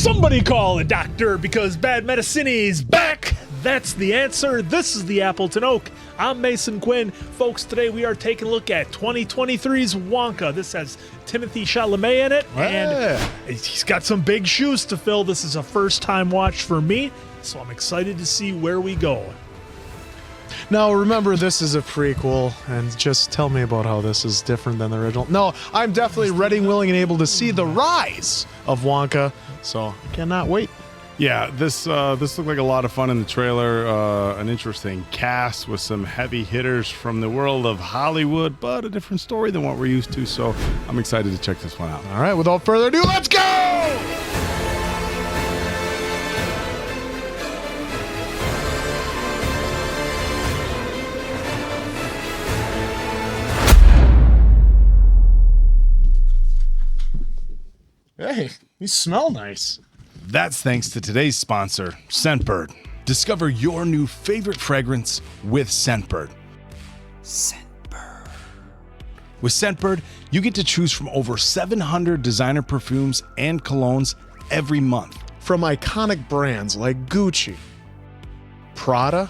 Somebody call a doctor because bad medicine is back. That's the answer. This is the Appleton Oak. I'm Mason Quinn. Folks, today we are taking a look at 2023's Wonka. This has Timothée Chalamet in it, and he's got some big shoes to fill. This is a first-time watch for me, so I'm excited to see where we go. Now, remember, this is a prequel, and just tell me about how this is different than the original. No, I'm definitely ready, willing, and able to see the rise of Wonka, so cannot wait. Yeah, this looked like a lot of fun in the trailer. An interesting cast with some heavy hitters from the world of Hollywood, but a different story than what we're used to, so I'm excited to check this one out. All right, without further ado, let's go! Hey, you smell nice. That's thanks to today's sponsor, Scentbird. Discover your new favorite fragrance with Scentbird. Scentbird. With Scentbird, you get to choose from over 700 designer perfumes and colognes every month. From iconic brands like Gucci, Prada,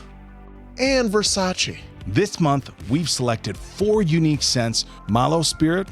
and Versace. This month, we've selected 4 unique scents: Malo Spirit,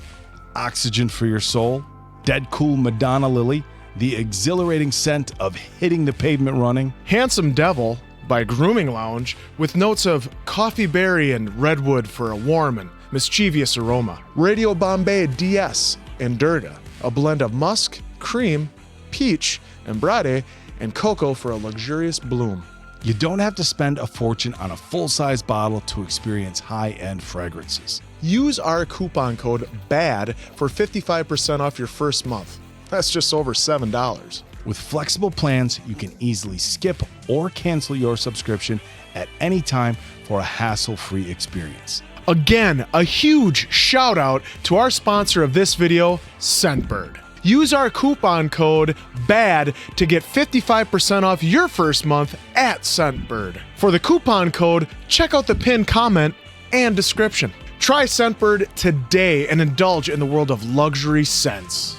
Oxygen for Your Soul, Dead Cool Madonna Lily, the exhilarating scent of hitting the pavement running, Handsome Devil by Grooming Lounge, with notes of coffee berry and redwood for a warm and mischievous aroma, Radio Bombay DS and Durga, a blend of musk, cream, peach, ambrade, and cocoa for a luxurious bloom. You don't have to spend a fortune on a full-size bottle to experience high-end fragrances. Use our coupon code BAD for 55% off your first month. That's just over $7. With flexible plans, you can easily skip or cancel your subscription at any time for a hassle-free experience. Again, a huge shout out to our sponsor of this video, Scentbird. Use our coupon code BAD to get 55% off your first month at Scentbird. For the coupon code, check out the pinned comment and description. Try Scentbird today and indulge in the world of luxury scents.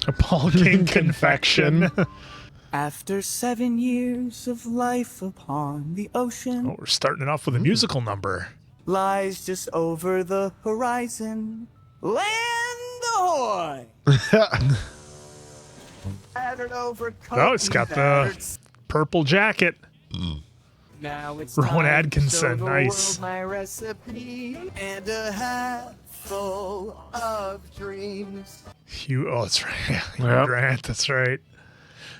A Paul King confection. After 7 years of life upon the ocean, Oh, we're starting it off with a musical number. lies just over the horizon, land ahoy! Battered over Oh, it's got the purple jacket. Now it's Rowan time Atkinson, to show the nice. world my recipe and a hat full of dreams. Hugh, oh, that's right. Hugh Grant, that's right.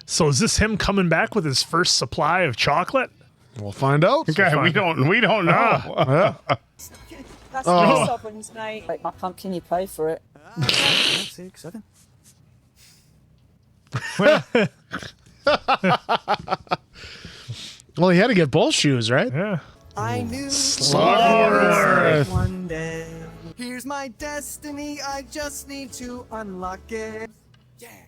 So is this him coming back with his first supply of chocolate? We'll find out. Okay, we don't know. That's your sovereigns, mate. Wait, how can you pay for it? 6, 7. Well, he had to get both shoes, right? Yeah. I knew Slugworth. one day. Here's my destiny, I just need to unlock it. Yeah.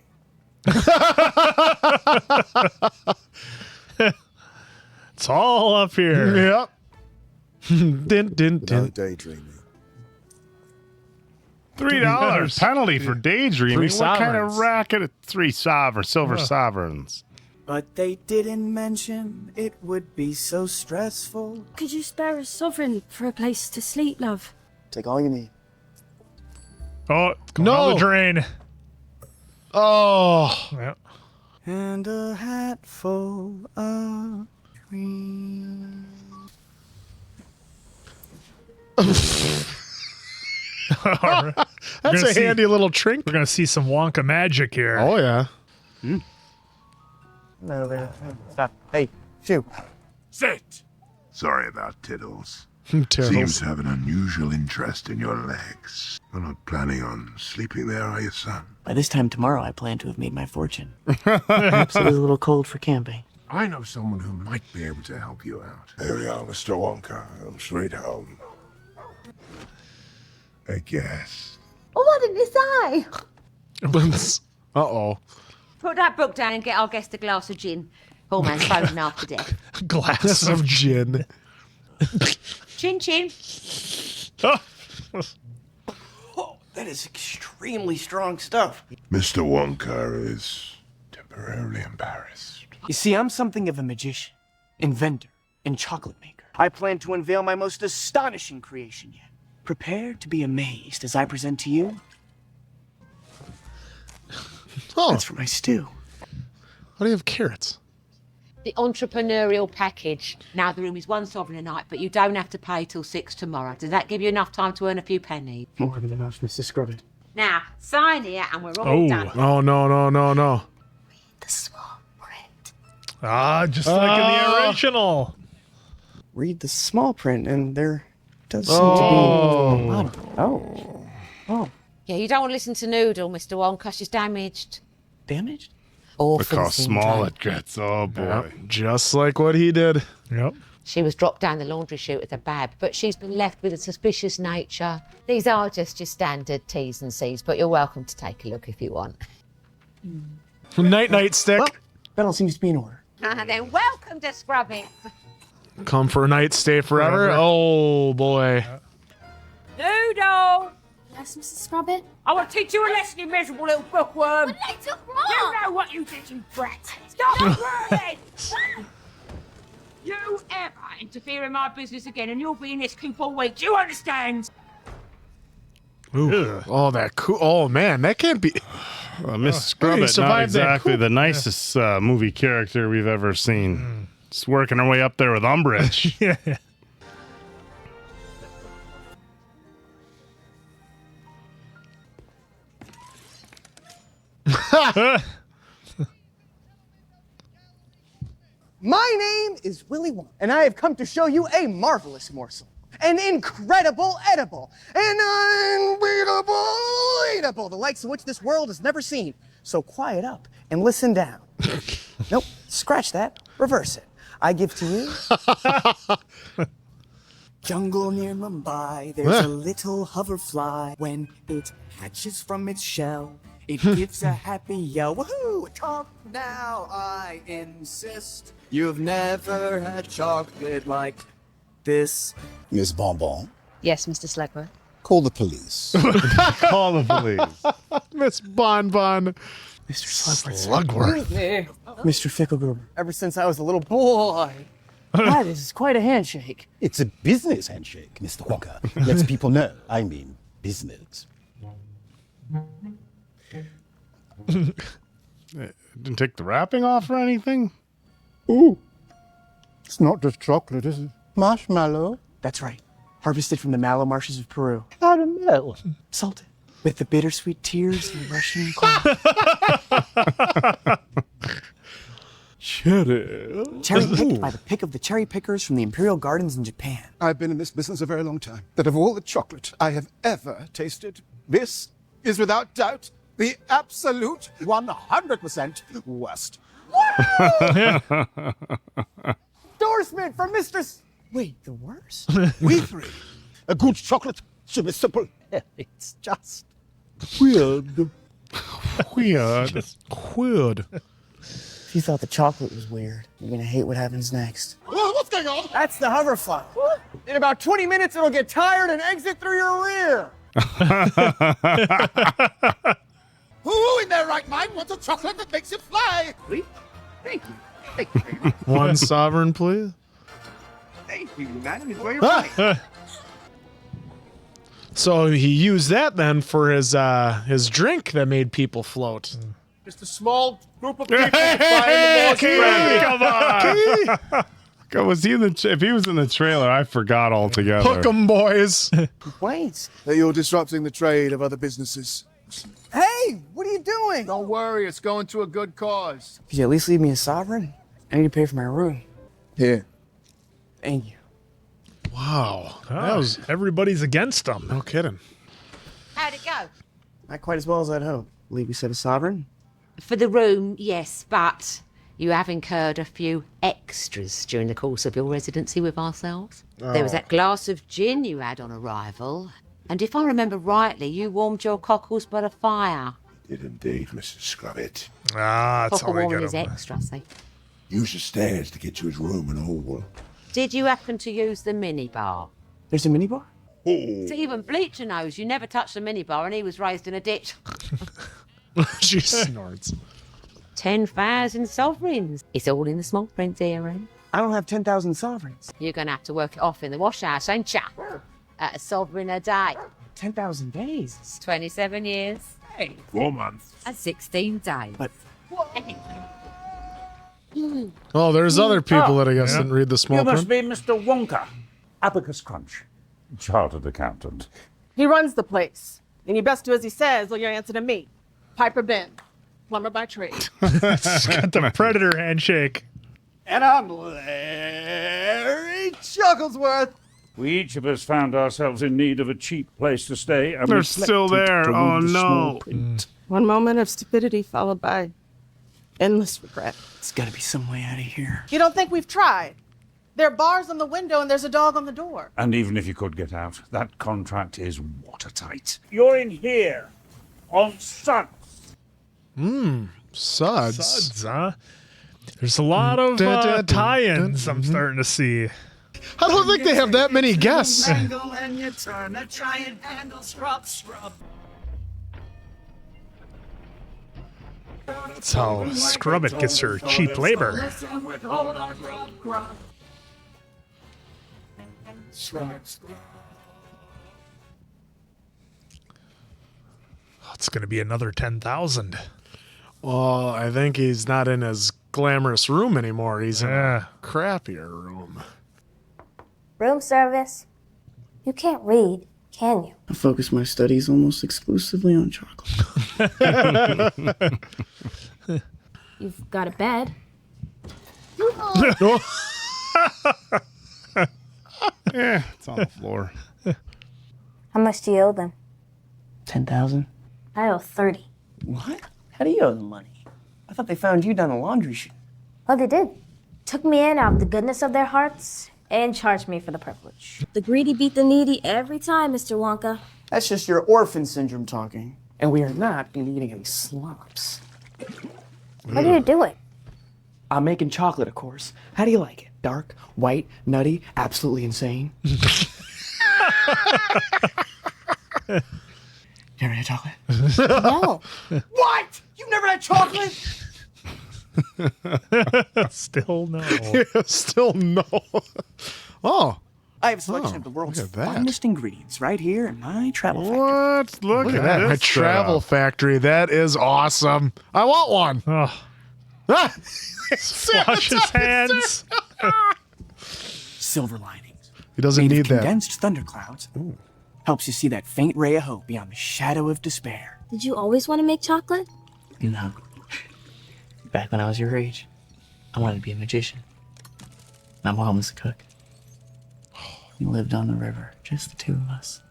It's all up here. Yep. Din. Daydreaming. $3 penalty for daydreaming. 3 What kind of sovereigns. racket? 3 silver sovereigns. But they didn't mention it would be so stressful. Could you spare a sovereign for a place to sleep, love? Take all you need. Oh, it's going No. down the drain. Oh. Yeah. And a hat full of dreams. That's a handy little trinket. We're going to see some Wonka magic here. Oh, yeah. No, there. Stop. Hey, Chute. Sit! Sorry about Tiddles. Terrible. Seems to have an unusual interest in your legs. You're not planning on sleeping there, are you, son? By this time tomorrow, I plan to have made my fortune. Perhaps it was a little cold for camping. I know someone who might be able to help you out. There we are, Mr. Wonka. Sweet home. I guess. Oh, what did you say? Uh-oh. Put that book down and get our guest a glass of gin. Poor man's frozen half to death. Glass of Gin. Chin chin. Oh, that is extremely strong stuff. Mr. Wonka is temporarily embarrassed. You see, I'm something of a magician, inventor, and chocolate maker. I plan to unveil my most astonishing creation yet. Prepare to be amazed as I present to you. Oh, That's for my stew. how do you have carrots? The entrepreneurial package. Now the room is 1 sovereign a night, but you don't have to pay till 6 tomorrow. Does that give you enough time to earn a few pennies? More than enough, Mr. Scrubbit. Now, sign here and we're all done. Oh, no. The small print. Ah, just like in the original. Read the small print, and there does seem to be... Oh. Yeah, you don't want to listen to Noodle, Mr. Wonka. She's damaged. Damaged? All Look for how the same small time. it gets. Oh, boy. Just like what he did. Yep. She was dropped down the laundry chute at a bab, but she's been left with a suspicious nature. These are just your standard T's and C's, but you're welcome to take a look if you want. Night stick. Well, that all seems to be in order. And then welcome to Scrubbing. Come for a night, stay forever. Oh boy. Noodle! Yes, Mrs. Scrubbit? I want to teach you a lesson, you miserable little bookworm. Little You know what you did, you brat. Stop worrying! You ever interfere in my business again and you'll be in this coop all week. Do you understand? Ooh. Oh, that cool. Oh man, that can't be. Miss Hey, Scrubbit, not survived that exactly coup. the nicest movie character we've ever seen. Just working her way up there with Umbridge. Yeah. My name is Willy Wonka, and I have come to show you a marvelous morsel. An incredible edible. An unbeatable eatable. The likes of which this world has never seen. So quiet up and listen down. Nope, scratch that. Reverse it. I give to you... Jungle near Mumbai, there's a little hoverfly. When it hatches from its shell, it gives a happy yell. Woohoo! Talk now, I insist. You've never had chocolate like This. Miss Bonbon, Yes, Mr. Slegworth. call the police. Call the police. Miss Bonbon. Mr. Slugworth. Mr. Fickelgruber. Ever since I was a little boy. That is quite a handshake. It's a business handshake, Mr. Wonka. Lets people know. I mean, business. Didn't take the wrapping off or anything? Ooh, it's not just chocolate, is it? Marshmallow. That's right. Harvested from the mallow marshes of Peru. Caramel. Salted. With the bittersweet tears and rushing cold. Cherry. Cherry picked by the pick of the cherry pickers from the imperial gardens in Japan. I've been in this business a very long time. That of all the chocolate I have ever tasted, this is without doubt the absolute 100% worst. Endorsement from Mr. Wait, the worst? We three. A good chocolate should be simple. It's just weird. Weird. Weird. If you thought the chocolate was weird, you're gonna hate what happens next. What's going on? That's the hoverfly. In about 20 minutes, it'll get tired and exit through your rear. Who in their right mind wants a chocolate that makes you fly? Please? Thank you. Thank you very much. One sovereign, please. Thank you, man. Enjoy your ride. So he used that then for his drink that made people float. Just a small group of people Come on. God, was he in the? If he was in the trailer, I forgot altogether. Hook 'em, boys. Complaints. that you're disrupting the trade of other businesses. Hey, what are you doing? Don't worry, it's going to a good cause. Could you at least leave me a sovereign? I need to pay for my room. Here. Thank you. Wow. That was everybody's against them. No kidding. How'd it go? Not quite as well as I'd hoped. Believe you said a sovereign? For the room, yes, but you have incurred a few extras during the course of your residency with ourselves. There was that glass of gin you had on arrival, and if I remember rightly, you warmed your cockles by the fire. Did indeed, Mrs. Scrubbit. Ah, that's Cockle how I warming get is them. extra, see? Use the stairs to get to his room and all. Did you happen to use the minibar? There's a minibar? So even Bleacher knows you never touched the minibar and he was raised in a ditch. She snorts. 10,000 sovereigns. It's all in the small print here, eh? I don't have 10,000 sovereigns. You're going to have to work it off in the wash house, ain't ya? At a sovereign a day. 10,000 days. It's 27 years. Hey. 4 months. And 16 days. But Oh, there's other people that I guess didn't read the small You must print. be Mr. Wonka, Abacus Crunch, chartered accountant. He runs the place. And you best do as he says, or you're answer to me. Piper Ben, plumber by trade. It's got the predator handshake. And I'm Larry Chucklesworth. We each of us found ourselves in need of a cheap place to stay. And They're we still selected there. to read Oh, the small no. print. One moment of stupidity followed by endless regret. it's got to be some way out of here. You don't think we've tried? There are bars on the window and there's a dog on the door. And even if you could get out, that contract is watertight. You're in here on Suds. Suds. Suds, huh? There's a lot of tie-ins I'm starting to see. I don't think they have that many guests. Angle and you turn a try and handle scrub. That's how Scrubbit gets her cheap labor. It's going to be another 10,000. Well, I think he's not in his glamorous room anymore. He's in a crappier room. Room service. You can't read, can you? I focus my studies almost exclusively on chocolate. You've got a bed. Yeah, it's on the floor. How much do you owe them? 10,000? I owe 30. What? How do you owe them money? I thought they found you down the laundry chute. Oh, they did. Took me in out of the goodness of their hearts and charged me for the privilege. The greedy beat the needy every time, Mr. Wonka. That's just your orphan syndrome talking. And we are not going to be eating any slops. What are you doing? I'm making chocolate, of course. How do you like it? Dark, white, nutty, absolutely insane? You ever had chocolate? No. What? You've never had chocolate? Still no. Still no. Oh. I have a selection of the world's look at that. finest ingredients right here in my travel factory. What? Look at that. My this travel setup. factory. That is awesome. I want one. Oh, Ah. wash his hands. Silver linings. He doesn't Made need of that. condensed thunderclouds. Helps you see that faint ray of hope beyond the shadow of despair. Did you always want to make chocolate? No. Back when I was your age, I wanted to be a magician. My mom was a cook. We lived on the river, just the two of us,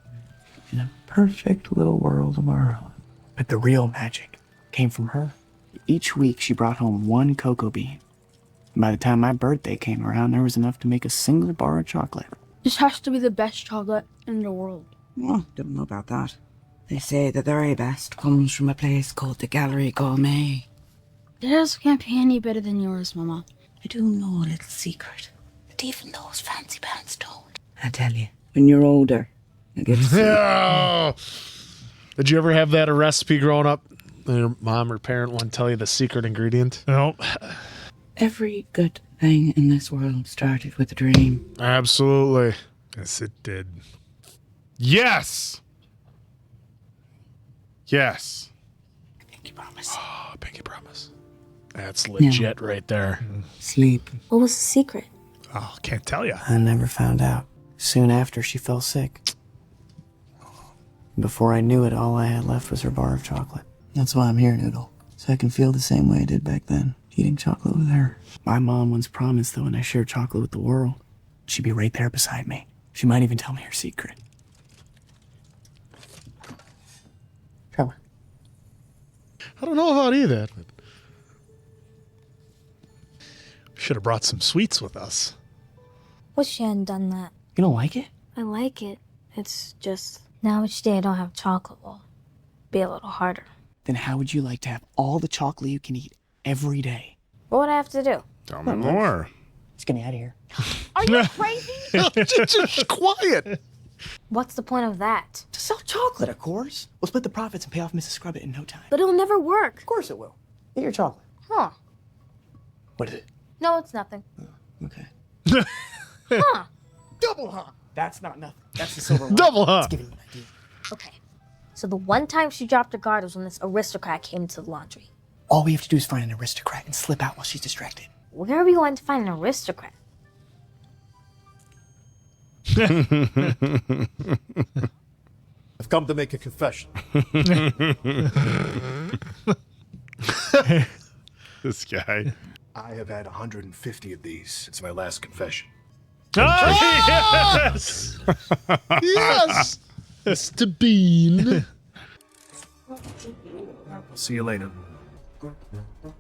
in a perfect little world of our own. But the real magic came from her. Each week she brought home one cocoa bean. And by the time my birthday came around, there was enough to make a single bar of chocolate. This has to be the best chocolate in the world. Oh, don't know about that. They say that the very best comes from a place called the Gallery Gourmet. Theirs can't be any better than yours, Mama. I do know a little secret that even those fancy pants don't. I tell you, when you're older, you'll get to see. Oh. Did you ever have that a recipe growing up? Your mom or parent wouldn't tell you the secret ingredient? No. Every good thing in this world started with a dream. Absolutely. Yes, it did. Yes. Yes. Pinky promise. Oh, pinky promise. That's legit right there. Sleep. What was the secret? Oh, can't tell you. I never found out. Soon after, she fell sick. Before I knew it, all I had left was her bar of chocolate. That's why I'm here, Noodle. So I can feel the same way I did back then, eating chocolate with her. My mom once promised that when I shared chocolate with the world, she'd be right there beside me. She might even tell me her secret. Come on. I don't know how to eat that. But Should have brought some sweets with us. Wish you hadn't done that. You don't like it? I like it. It's just, now each day I don't have chocolate will be a little harder. Then how would you like to have all the chocolate you can eat every day? What would I have to do? Tell me more. Let's get me out of here. Are you crazy? Just quiet. What's the point of that? To sell chocolate, of course. We'll split the profits and pay off Mrs. Scrubbit in no time. But it'll never work. Of course it will. Eat your chocolate. Huh. What is it? No, it's nothing. Okay. Huh. Double huh. That's not nothing. That's the silver one. Double huh. It's giving you an idea. Okay. So the one time she dropped her guard was when this aristocrat came into the laundry. All we have to do is find an aristocrat and slip out while she's distracted. Where are we going to find an aristocrat? I've come to make a confession. This guy. I have had 150 of these since my last confession. Yes! Yes. Mr. Bean. I'll see you later.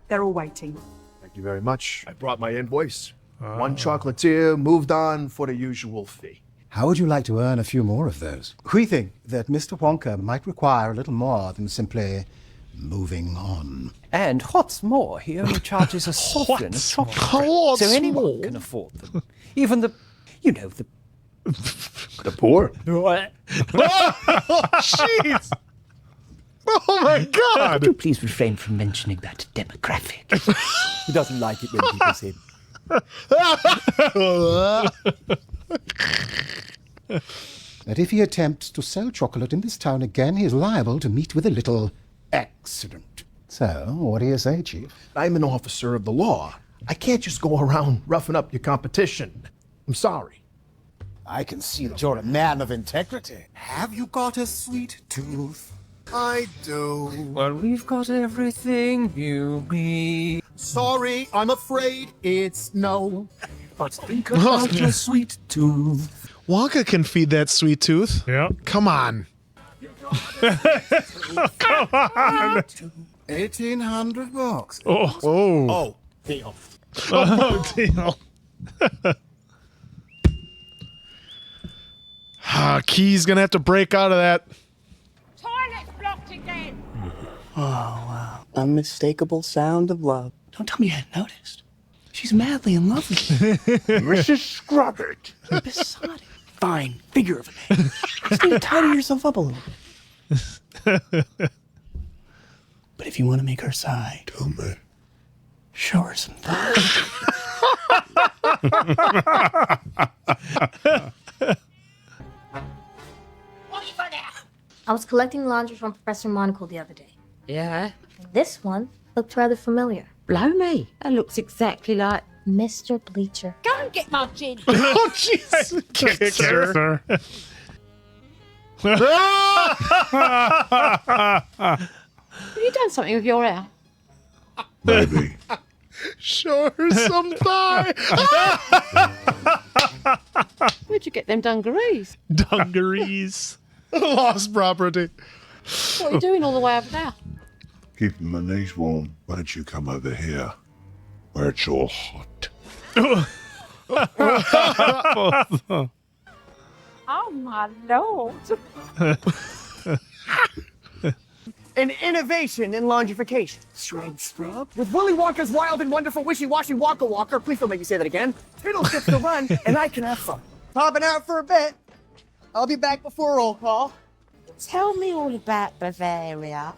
They're all waiting. Thank you very much. I brought my invoice. One chocolatier moved on for the usual fee. How would you like to earn a few more of those? We think that Mr. Wonka might require a little more than simply moving on. And what's more, he only charges a sovereign of chocolate, so anyone can afford them. Even the, you know, the poor. What? Jeez. Oh my God! Could you please refrain from mentioning that demographic? He doesn't like it when people say. That if he attempts to sell chocolate in this town again, he is liable to meet with a little accident. So, what do you say, Chief? I'm an officer of the law. I can't just go around roughing up your competition. I'm sorry. I can see that you're a man of integrity. Have you got a sweet tooth? I do. Well, we've got everything you need. Sorry, I'm afraid it's no. But think about your sweet tooth. Wonka can feed that sweet tooth. Yeah. Come on. Come on. $1,800. Oh. Oh, deal. Oh, deal. Key's gonna have to break out of that. Toilet's blocked again. Oh, wow. Unmistakable sound of love. Don't tell me you hadn't noticed. She's madly in love with you. Mrs. Scrubbit. Besotted. Fine. Figure of a man. Just need to tidy yourself up a little bit. But if you want to make her sigh, Tell me. show her some things. I was collecting laundry from Professor Monocle the other day. Yeah? This one looked rather familiar. Blow me. That looks exactly like... Mr. Bleacher. Go and get my gin. Oh, jeez. Kicks her. Have you done something with your hair? Maybe. Show her some thigh. Where'd you get them dungarees? Dungarees. Lost property. What are you doing all the way over there? Keeping my knees warm. Why don't you come over here, where it's all hot? Oh my lord. An innovation in laundrification. Shred scrub. With Willy Wonka's wild and wonderful wishy-washy Wonka Walker. Please don't make me say that again. Fiddle gets to run, and I can have fun. Popping out for a bit. I'll be back before roll call. Tell me all about Bavaria.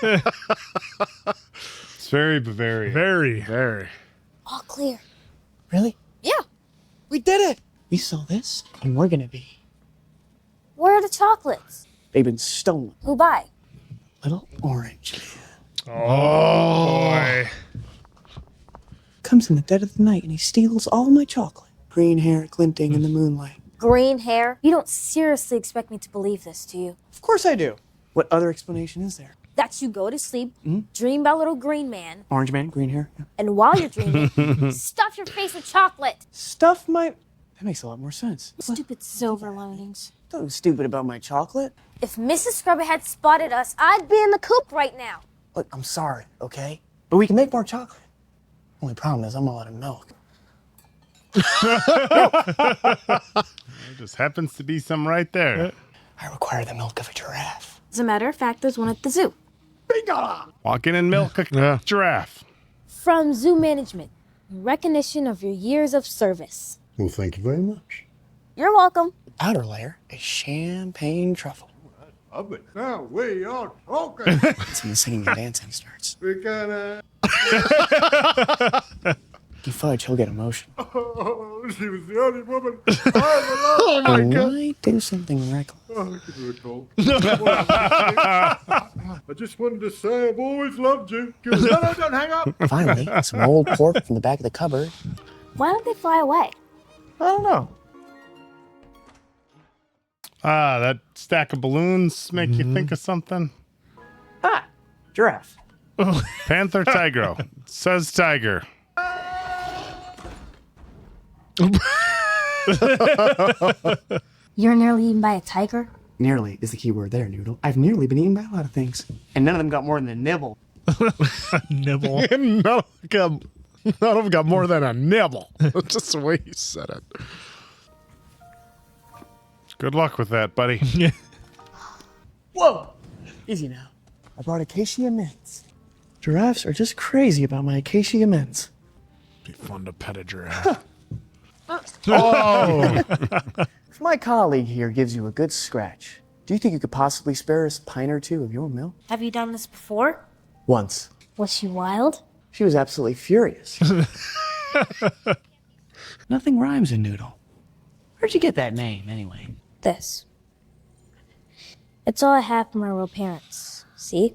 It's very Bavarian. Very. All clear. Really? Yeah. We did it. We saw this, and we're gonna be. Where are the chocolates? They've been stolen. Who by? Little orange man. Oh, boy. Comes in the dead of the night, and he steals all my chocolate. Green hair glinting in the moonlight. Green hair? You don't seriously expect me to believe this, do you? Of course I do. What other explanation is there? That you go to sleep, dream about little green man, Orange man, green hair. Yeah. and while you're dreaming, stuff your face with chocolate. Stuff my. That makes a lot more sense. Stupid silver linings. Don't be stupid about my chocolate. If Mrs. Scrubbit had spotted us, I'd be in the coop right now. Look, I'm sorry, okay? But we can make more chocolate. Only problem is I'm all out of milk. There just happens to be some right there. I require the milk of a giraffe. As a matter of fact, there's one at the zoo. Bingo! Walk in and milk a giraffe. From zoo management. in recognition of your years of service. Well, thank you very much. You're welcome. Outer layer, a champagne truffle. Love it. Now we are talking. That's when the singing and dancing starts. We're gonna. You fudge, he'll get emotional. Oh, she was the only woman. Oh my God. Might do something reckless. Oh, give her a call. I just wanted to say I've always loved you. No, don't hang up. Finally, some old pork from the back of the cupboard. Why don't they fly away? I don't know. Ah, that stack of balloons make you think of something? Ah, giraffe. Panther Tigro. Says tiger. You're nearly eaten by a tiger? Nearly is the key word there, Noodle. I've nearly been eaten by a lot of things. And none of them got more than a nibble. Nibble. None of them got more than a nibble. Just the way you said it. Good luck with that, buddy. Whoa! Easy now. I brought acacia mints. Giraffes are just crazy about my acacia mints. Be fun to pet a giraffe. Oh! If my colleague here gives you a good scratch, do you think you could possibly spare us a pint or two of your milk? Have you done this before? Once. Was she wild? She was absolutely furious. Nothing rhymes in Noodle. Where'd you get that name, anyway? This. It's all I have from my real parents. See?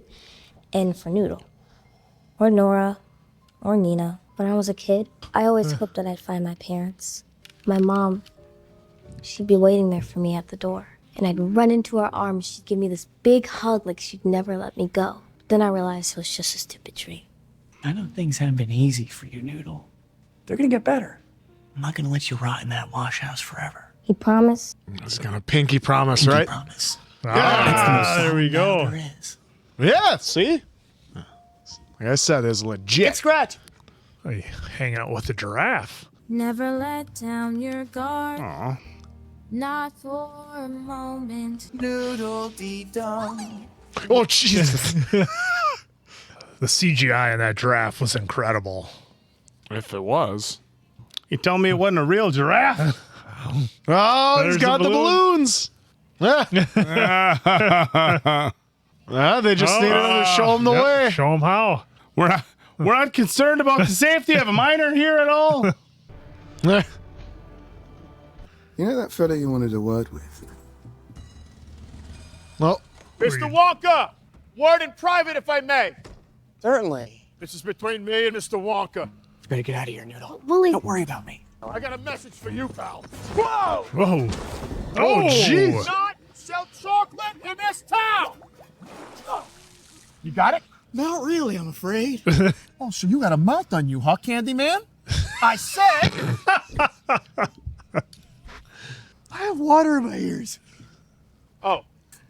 And for Noodle. Or Nora. Or Nina. When I was a kid, I always hoped that I'd find my parents. My mom, she'd be waiting there for me at the door. And I'd run into her arms. She'd give me this big hug like she'd never let me go. Then I realized it was just a stupid dream. I know things haven't been easy for you, Noodle. They're gonna get better. I'm not gonna let you rot in that wash house forever. You promise? It's gonna pinky promise, Pinky right? promise. Ah, there we go. There is. Yeah, see? Like I said, it's legit. Get scratch! Hey, hang out with the giraffe. Never let down your guard. Aw. Not for a moment. Noodle-dee-dum. Oh, Jesus. The CGI in that giraffe was incredible. If it was. You tell me it wasn't a real giraffe? Oh, he's There's got the the balloons. They just needed to show him the way. Show him how. We're not concerned about the safety of a minor here at all. You know that fella you wanted a word with? Well, Mr. Wonka! Word in private, if I may. Certainly. This is between me and Mr. Wonka. You better get out of here, Noodle. Willy. Don't worry about me. I got a message for you, pal. Whoa! Whoa. oh, jeez. Not sell chocolate in this town! You got it? Not really, I'm afraid. Oh, so you got a mouth on you, huh, Candyman? I said... I have water in my ears. Oh,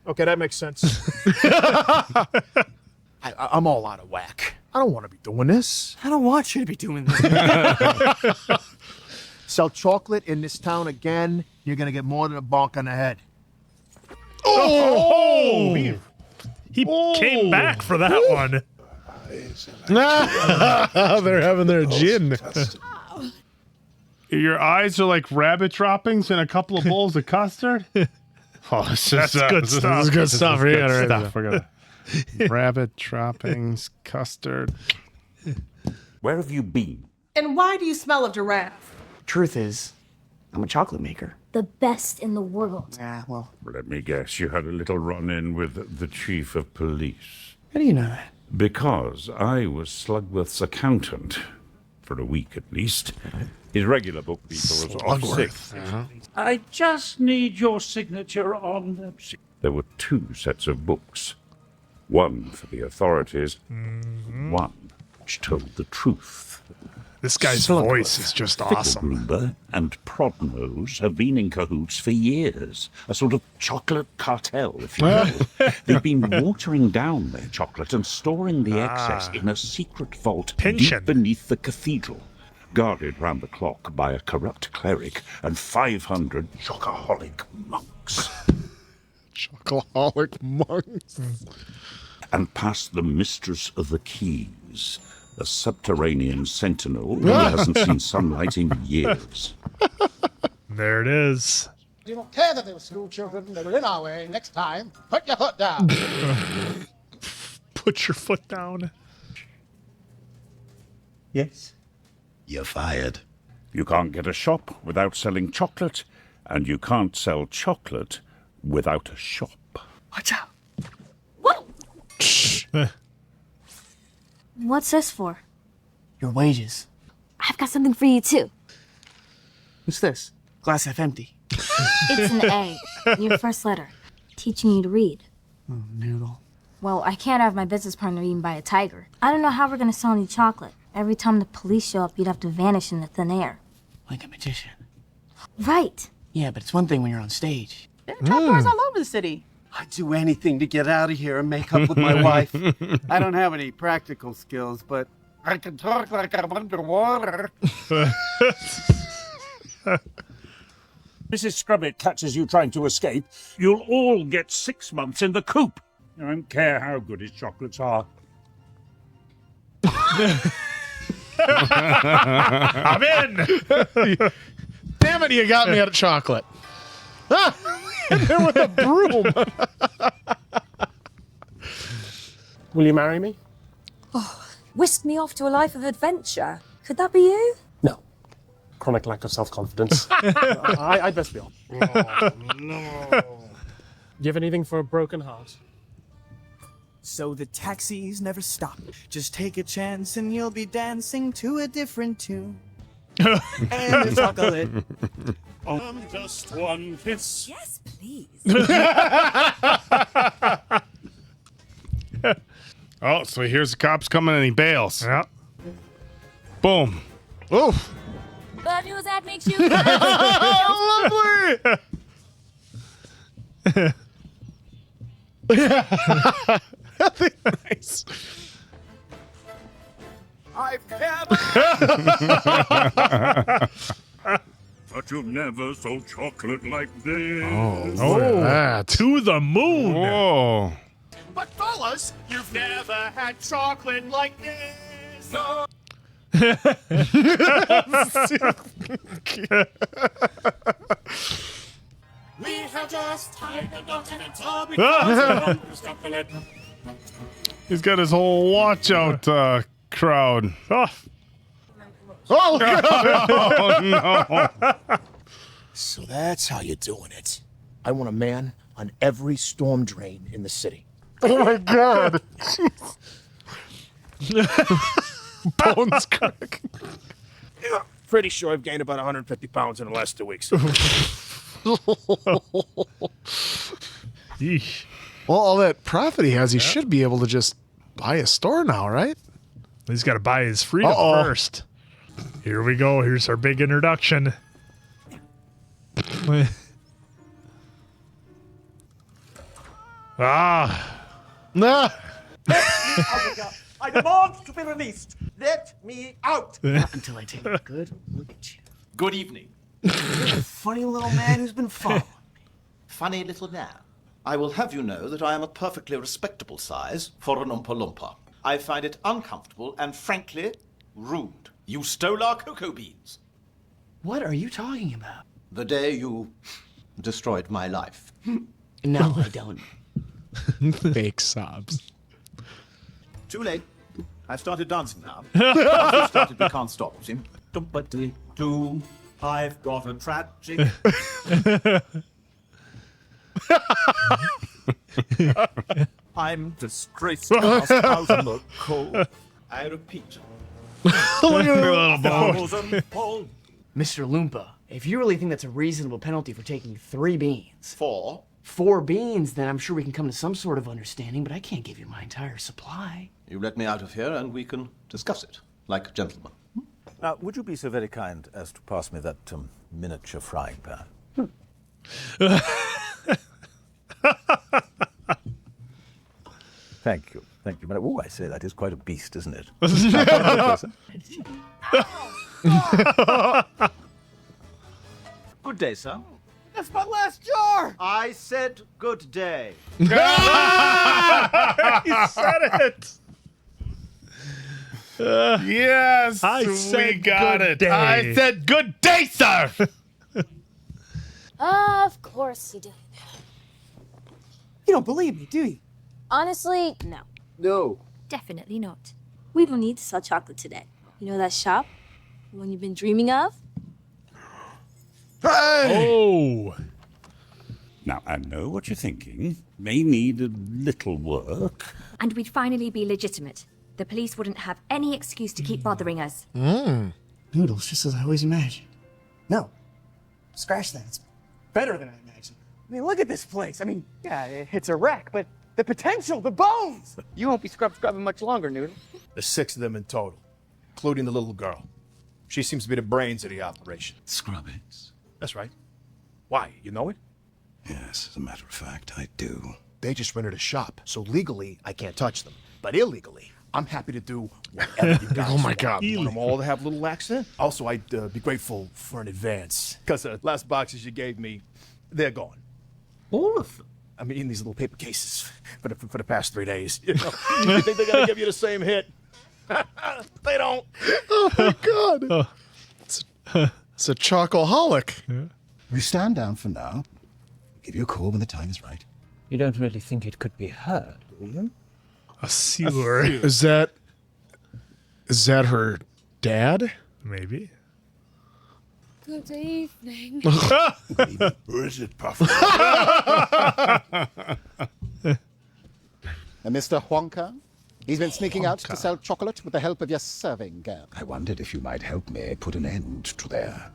okay, that makes sense. I'm all out of whack. I don't want to be doing this. I don't want you to be doing this. Sell chocolate in this town again, you're going to get more than a bonk on the head. Oh! He came back for that one. They're having their gin. Your eyes are like rabbit droppings in a couple of bowls of custard. Oh, That's good stuff. This is good stuff. Good Yeah, right stuff. there. We're gonna rabbit droppings, custard. Where have you been? And why do you smell of giraffe? Truth is, I'm a chocolate maker. The best in the world. Ah, well. Let me guess, you had a little run-in with the chief of police. How do you know that? Because I was Slugworth's accountant, for a week at least. His regular bookkeeper was off sick. I just need your signature on them. There were 2 sets of books. One for the authorities, one which told the truth. This guy's voice is just awesome. Ficklegruber and Prodnose have been in cahoots for years. A sort of chocolate cartel, if you will. They've been watering down their chocolate and storing the excess in a secret vault deep beneath the cathedral, guarded round the clock by a corrupt cleric and 500 chocoholic monks. Chocoholic monks. And past the mistress of the keys, a subterranean sentinel who hasn't seen sunlight in years. There it is. You don't care that they were school children. They were in our way. Next time, put your foot down. Put your foot down. Yes. You're fired. You can't get a shop without selling chocolate, and you can't sell chocolate without a shop. Watch out. What's this for? Your wages. I've got something for you too. What's this? Glass half empty. It's an A. Your first letter. Teaching you to read. Oh, noodle. Well, I can't have my business partner eaten by a tiger. I don't know how we're gonna sell any chocolate. Every time the police show up, you'd have to vanish into thin air. Like a magician. Right. Yeah, but it's one thing when you're on stage. There are trapdoors all over the city. I'd do anything to get out of here and make up with my wife. I don't have any practical skills, but I can talk like I'm underwater. Mrs. Scrubbit catches you trying to escape, you'll all get 6 months in the coop. I don't care how good his chocolates are. I'm in. Damn it, you got me at chocolate. And there with a broom. Will you marry me? Oh, whisk me off to a life of adventure. Could that be you? No. Chronic lack of self-confidence. I'd best be on. Oh, no. Do you have anything for a broken heart? So the taxis never stop. Just take a chance and you'll be dancing to a different tune. And the chocolate. Just one kiss. Yes, please. Oh, so here's the cops coming and he bails. Yeah. Boom. Oof. Bad news that makes you. Lovely. Nice. I've But you've never sold chocolate like this. Oh, to the moon. Whoa. But fellas, you've never had chocolate like this. No. We have just tied the knot in its all because of chocolate. He's got his whole watch out crowd. Oh, no. So that's how you're doing it. I want a man on every storm drain in the city. Oh my god. Bones crack. Pretty sure I've gained about 150 pounds in the last 2 weeks. Yeesh. Well, all that profit he has, he should be able to just buy a store now, right? He's got to buy his freedom first. Here we go. Here's our big introduction. Nah. I demand to be released. Let me out. Not until I take a good look at you. Good evening. Funny little man who's been following me. Funny little man. I will have you know that I am a perfectly respectable size for an Oompa Loompa. I find it uncomfortable and frankly rude. You stole our cocoa beans. What are you talking about? The day you destroyed my life. No, I don't. Fake sobs. Too late. I've started dancing now. Once you've started, we can't stop. See? Dum-ba-dee-doo. I've got a tragic. I'm disgraced out in the cold. I repeat. Look at that little ball. Mr. Loompa, if you really think that's a reasonable penalty for taking 3 beans. 4? 4 beans, then I'm sure we can come to some sort of understanding, but I can't give you my entire supply. You let me out of here and we can discuss it, like gentlemen. Now, would you be so very kind as to pass me that miniature frying pan? Thank you. Thank you. But, I say, that is quite a beast, isn't it? Good day, sir. That's my last jar. I said good day. He said it. Yes, I said we got good it. day. I said good day, sir. Of course you did. You don't believe me, do you? Honestly, no. No. Definitely not. We don't need to sell chocolate today. You know that shop? The one you've been dreaming of? Oh. Now, I know what you're thinking. May need a little work. And we'd finally be legitimate. The police wouldn't have any excuse to keep bothering us. Noodles, just as I always imagined. No. Scratch that. It's better than I imagined. I mean, look at this place. I mean, yeah, it's a wreck, but the potential, the bones! You won't be scrubbing much longer, Noodle. There's 6 of them in total, including the little girl. She seems to be the brains of the operation. Scrubbits? That's right. Why? You know it? Yes, as a matter of fact, I do. They just rented a shop, so legally I can't touch them. But illegally, I'm happy to do whatever you guys Oh my want. God. Want them all to have little accent? Also, I'd be grateful for an advance, because the last boxes you gave me, they're gone. All of them? I mean, in these little paper cases for the past 3 days. You know, you think they're gonna give you the same hit? They don't. Oh my God. It's a chocoholic. You stand down for now. Give you a call when the time is right. You don't really think it could be her, do you? A sewer. Is that her dad? Maybe. Good evening. Or is it Puffer? Mr. Wonka? He's been sneaking out to sell chocolate with the help of your serving girl. I wondered if you might help me put an end to their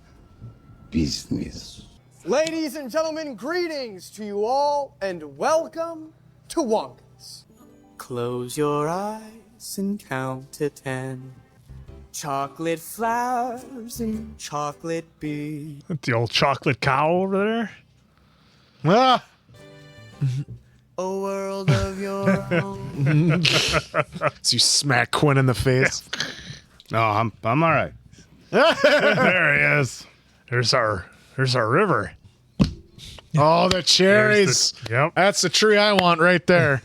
business. Ladies and gentlemen, greetings to you all, and welcome to Wonka's. Close your eyes and count to 10. Chocolate flowers and chocolate bees. The old chocolate cow over there. Ah. A world of your own. So you smack Quinn in the face. No, I'm all right. There he is. There's our river. Oh, the cherries. Yep. That's the tree I want right there.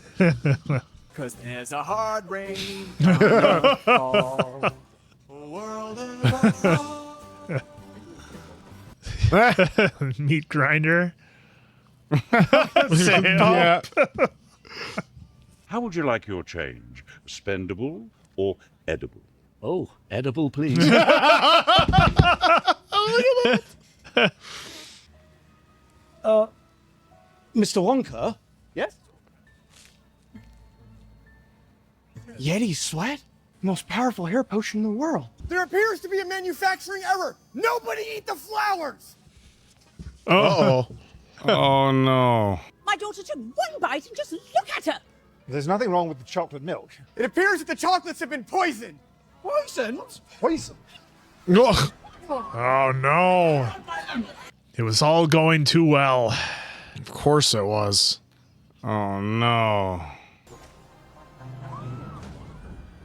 Cause there's a hard rain gonna fall. A world of our own. Meat grinder. Yeah. How would you like your change? Spendable or edible? Oh, edible, please. Mr. Wonka? Yes? Yeti sweat? Most powerful hair potion in the world. There appears to be a manufacturing error. Nobody eat the flowers! Uh-oh. Oh no. My daughter took one bite and just look at her. There's nothing wrong with the chocolate milk. It appears that the chocolates have been poisoned. Poison? Poison? Ugh. Oh no. It was all going too well. Of course it was. Oh no.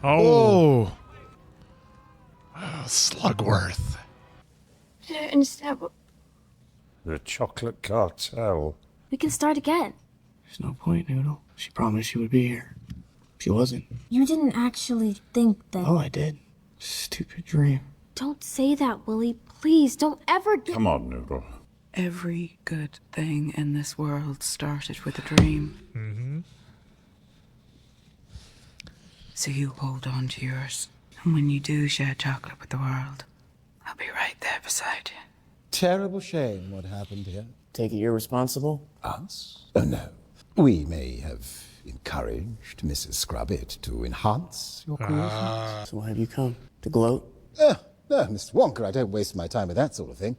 Oh. Slugworth. I don't understand. The chocolate cartel. We can start again. There's no point, Noodle. She promised she would be here. She wasn't. You didn't actually think that. Oh, I did. Stupid dream. Don't say that, Willy. Please, don't ever get. Come on, Noodle. Every good thing in this world started with a dream. Mm-hmm. So you hold on to yours. And when you do share chocolate with the world, I'll be right there beside you. Terrible shame what happened here. Take it you're responsible? Us? Oh, no. We may have encouraged Mrs. Scrubbit to enhance your creation. So why have you come? To gloat? No, Mr. Wonka, I don't waste my time with that sort of thing.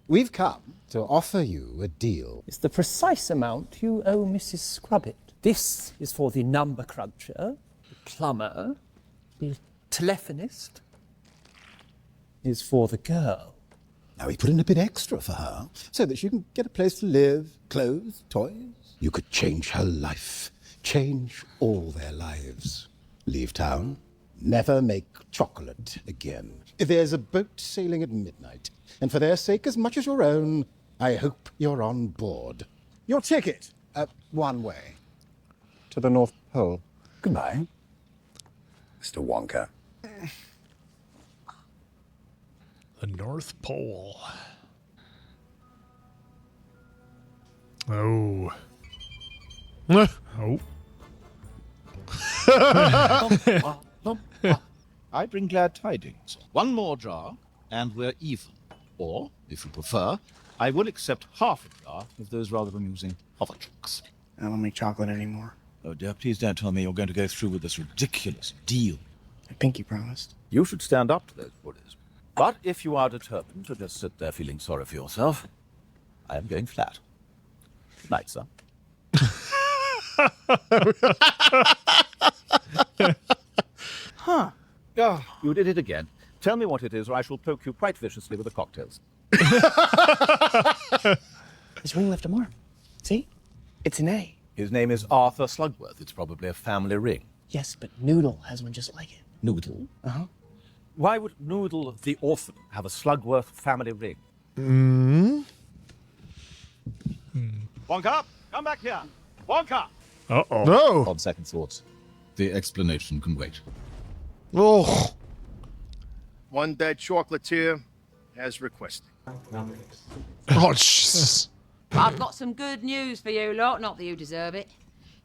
We've come to offer you a deal. It's the precise amount you owe Mrs. Scrubbit. This is for the number cruncher, the plumber, the telephonist. Is for the girl. Now, we put in a bit extra for her, so that she can get a place to live, clothes, toys. You could change her life, change all their lives. Leave town, never make chocolate again. There's a boat sailing at midnight, and for their sake as much as your own, I hope you're on board. Your ticket? One way. To the North Pole. Goodbye, Mr. Wonka. The North Pole. Oh. Oh. I bring glad tidings. One more jar, and we're even. Or, if you prefer, I will accept half a jar of those rather amusing hoverchalks. I don't make chocolate anymore. Oh dear, please don't tell me you're going to go through with this ridiculous deal. I think you promised. You should stand up to those bullies. But if you are determined to just sit there feeling sorry for yourself, I am going flat. Good night, sir. Huh. Oh, you did it again. Tell me what it is, or I shall poke you quite viciously with the cocktails. His ring left a mark. See? It's an A. His name is Arthur Slugworth. It's probably a family ring. Yes, but Noodle has one just like it. Noodle? Uh-huh. Why would Noodle the orphan have a Slugworth family ring? Wonka, come back here. Wonka! Uh-oh. No. On second thoughts, the explanation can wait. Oh. One dead chocolatier as requested. Oh, Jesus. I've got some good news for you lot, not that you deserve it.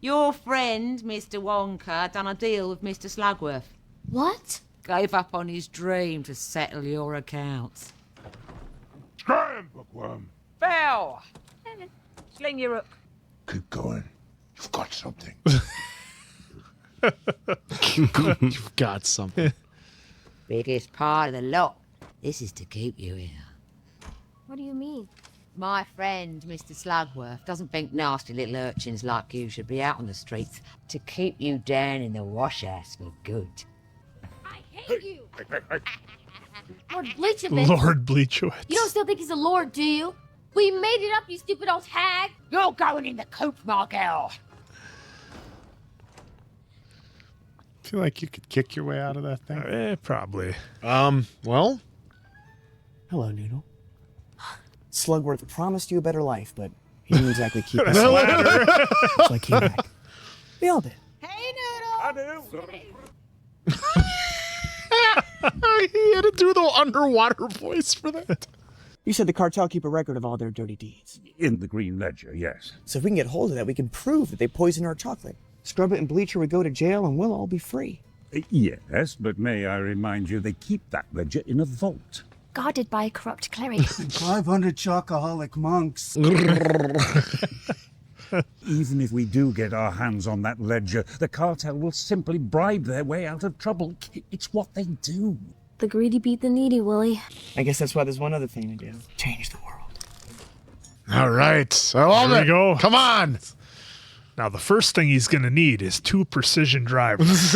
Your friend, Mr. Wonka, done a deal with Mr. Slugworth. What? Gave up on his dream to settle your accounts. Scram, bookworm. Bell! Sling your hook. Keep going. You've got something. You've got something. Biggest part of the lot. This is to keep you here. What do you mean? My friend, Mr. Slugworth, doesn't think nasty little urchins like you should be out on the streets to keep you down in the wash-house for good. I hate you! Lord Bleachowitz. Lord Bleachowitz. You don't still think he's a lord, do you? We made it up, you stupid old hag! You're going in the coop, my girl. Feel like you could kick your way out of that thing? Probably. Well? Hello, Noodle. Slugworth promised you a better life, but he didn't exactly keep his Ladder. So I came back. We all did. Hey, Noodle! He had to do the underwater voice for that. You said the cartel keep a record of all their dirty deeds. In the Green Ledger, yes. So if we can get hold of that, we can prove that they poisoned our chocolate. Scrubbit and Bleacher would go to jail and we'll all be free. Yes, but may I remind you, they keep that ledger in a vault. Guarded by a corrupt cleric. 500 chocoholic monks. Even if we do get our hands on that ledger, the cartel will simply bribe their way out of trouble. It's what they do. The greedy beat the needy, Willy. I guess that's why there's one other thing to do. Change the world. All right. I love Here it. we go. Come on. Now, the first thing he's going to need is 2 precision drivers.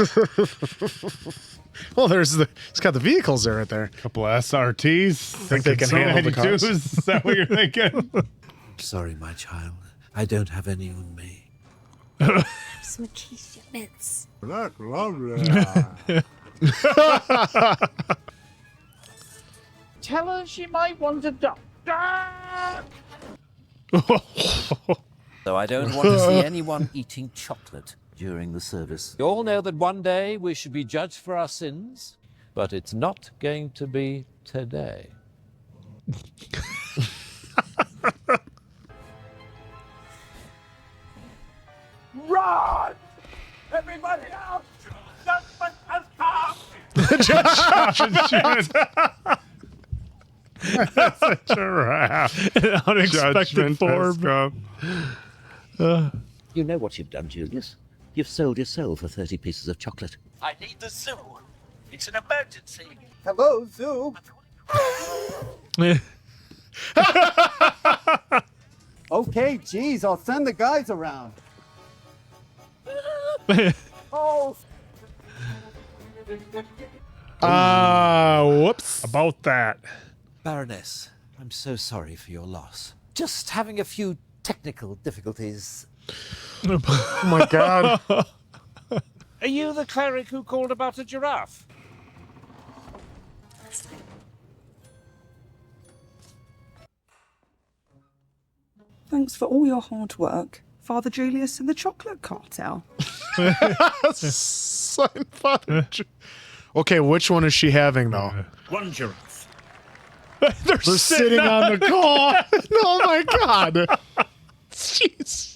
Well, he's got the vehicles there right there. Couple of SRTs. Think they can handle the cars? Is that what you're thinking? Sorry, my child. I don't have any on me. Some acacia bits. That's lovely. Tell her she might want a doctor. Though I don't want to see anyone eating chocolate during the service. You all know that one day we should be judged for our sins, but it's not going to be today. Run! Everybody out! Judgment has come! That's such a wrap. An unexpected form. You know what you've done, Julius? You've sold your soul for 30 pieces of chocolate. I need the zoo. It's an emergency. Hello, Zoo. Okay, geez, I'll send the guys around. Oh. Whoops. About that. Baroness, I'm so sorry for your loss. Just having a few technical difficulties. Oh my God. Are you the cleric who called about a giraffe? Thanks for all your hard work, Father Julius and the Chocolate Cartel. Sign Father Okay, which one is she having though? One giraffe. They're sitting on the call. Oh my god. Jeez.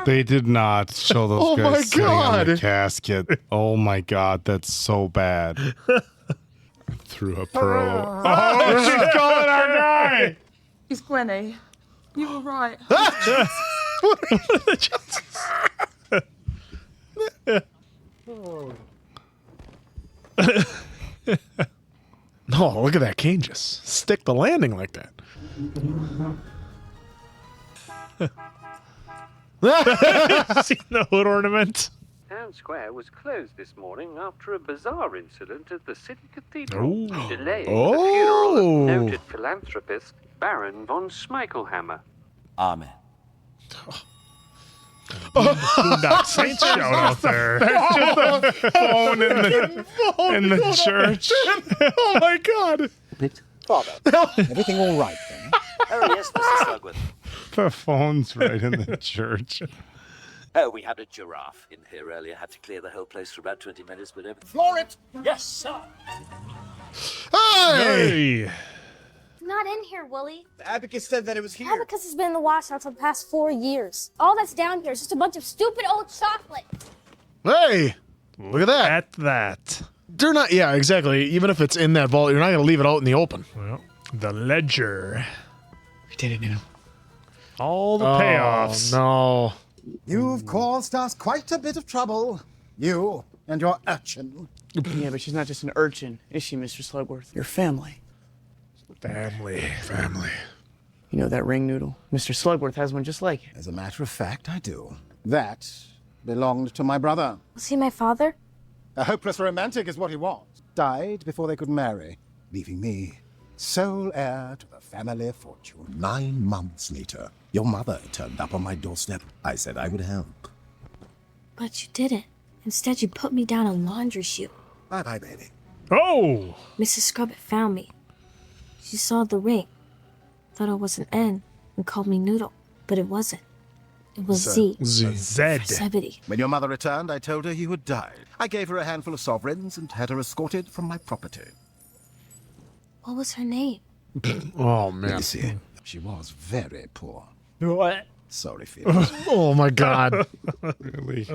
They did not show those Oh my guys sitting on the God. casket. Oh my god, that's so bad. I threw a pearl. Oh, she's calling our guy. It's Gwenny. You were right. No, look at that cane just stick the landing like that. See the hood ornament? Town Square was closed this morning after a bizarre incident at the city cathedral, delaying the funeral of noted philanthropist Baron von Schmeichelhammer. Amen. Boondock Saints shout out there. That's just a phone in the church. Oh my god. Father, everything all right then? Oh, yes, Mr. Slugworth. The phone's right in the church. Oh, we had a giraffe in here earlier. Had to clear the whole place for about 20 minutes, but everything... Floor it! Yes, sir. Hey! Not in here, Willie. The abacus said that it was here. Abacus has been in the washhouse for the past 4 years. All that's down here is just a bunch of stupid old chocolate. Hey, look at that. At that. They're not, yeah, exactly. Even if it's in that vault, you're not going to leave it out in the open. Well, the ledger. We did it now. All the payoffs. No. You've caused us quite a bit of trouble. You and your urchin. Yeah, but she's not just an urchin, is she, Mr. Slugworth? Your family. Family. You know that ring noodle? Mr. Slugworth has one just like it. As a matter of fact, I do. That belonged to my brother. Was he my father? A hopeless romantic is what he was. Died before they could marry, leaving me sole heir to the family fortune. 9 months later, your mother turned up on my doorstep. I said I would help. But you didn't. Instead, you put me down a laundry chute. Bye-bye, baby. Oh! Mrs. Scrubbit found me. She saw the ring, thought it was an N, and called me Noodle. But it wasn't. It was Z. Zed. Zebedee. When your mother returned, I told her you had died. I gave her a handful of sovereigns and had her escorted from my property. What was her name? Oh, man. You see, she was very poor. What? Sorry, Felix. Oh, my God. Really?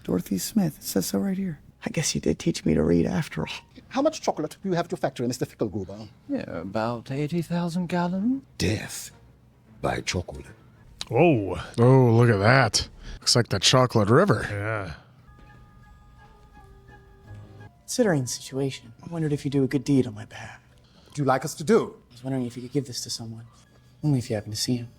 Dorothy Smith. It says so right here. I guess you did teach me to read after all. How much chocolate do you have to factor in, Mr. Fickelgruber? Yeah, about 80,000 gallons. Death by chocolate. Oh. Oh, look at that. Looks like the chocolate river. Yeah. Considering the situation, I wondered if you'd do a good deed on my behalf. What do you like us to do? I was wondering if you could give this to someone. Only if you happen to see him.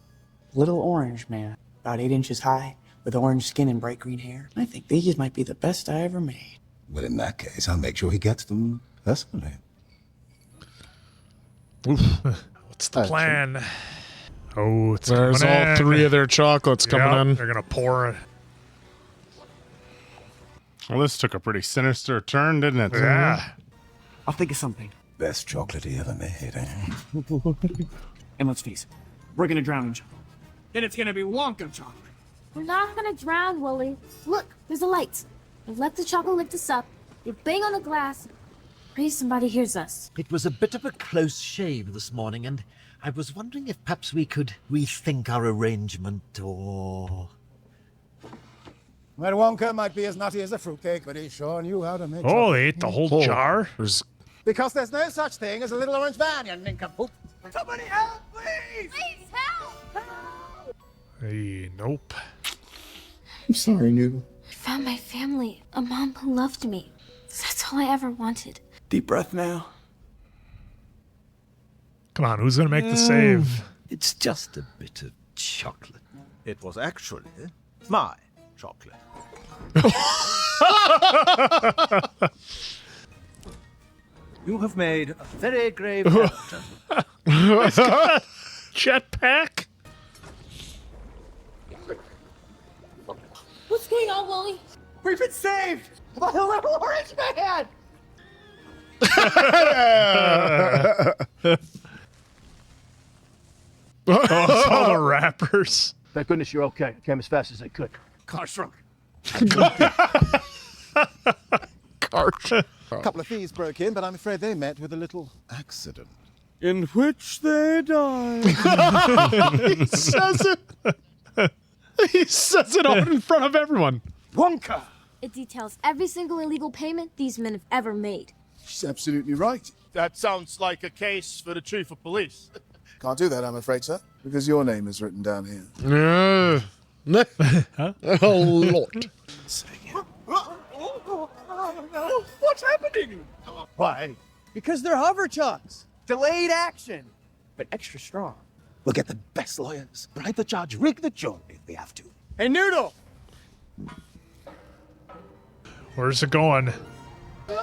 Little orange man, about 8 inches high, with orange skin and bright green hair. I think these might be the best I ever made. Well, in that case, I'll make sure he gets them personally. What's the plan? Oh, it's There's coming all in. 3 of their chocolates coming Yep, in. They're going to pour it. Well, this took a pretty sinister turn, didn't it? Yeah. I'll think of something. Best chocolate he ever made, eh? And let's face it, we're gonna drown in chocolate. Then it's gonna be Wonka chocolate. We're not gonna drown, Willie. Look, there's a light. We let the chocolate lift us up. We bang on the glass. Pray somebody hears us. It was a bit of a close shave this morning, and I was wondering if perhaps we could rethink our arrangement, or... Well, Wonka might be as nutty as a fruitcake, but he sure knew how to make Oh, chocolate. they ate the whole jar? Because there's no such thing as a little orange van, you nincompoop. Somebody help, please! Please help! Hey, nope. I'm sorry, Noodle. I found my family, a mom who loved me. That's all I ever wanted. Deep breath now. Come on, who's going to make the save? It's just a bit of chocolate. It was actually my chocolate. You have made a very grave error. Jetpack? What's going on, Willie? We've been saved by a little orange man! Oh, it's all the rappers. Thank goodness you're okay. I came as fast as I could. Car shrunk. Cart. A couple of thieves broke in, but I'm afraid they met with a little accident. In which they died. He says it. He says it out in front of everyone. Wonka! It details every single illegal payment these men have ever made. She's absolutely right. That sounds like a case for the chief of police. Can't do that, I'm afraid, sir, because your name is written down here. Huh? A lot. What's happening? Why? Because they're hover chucks. Delayed action, but extra strong. We'll get the best lawyers, bribe the judge, rig the jury if we have to. Hey, Noodle! Where's it going? Don't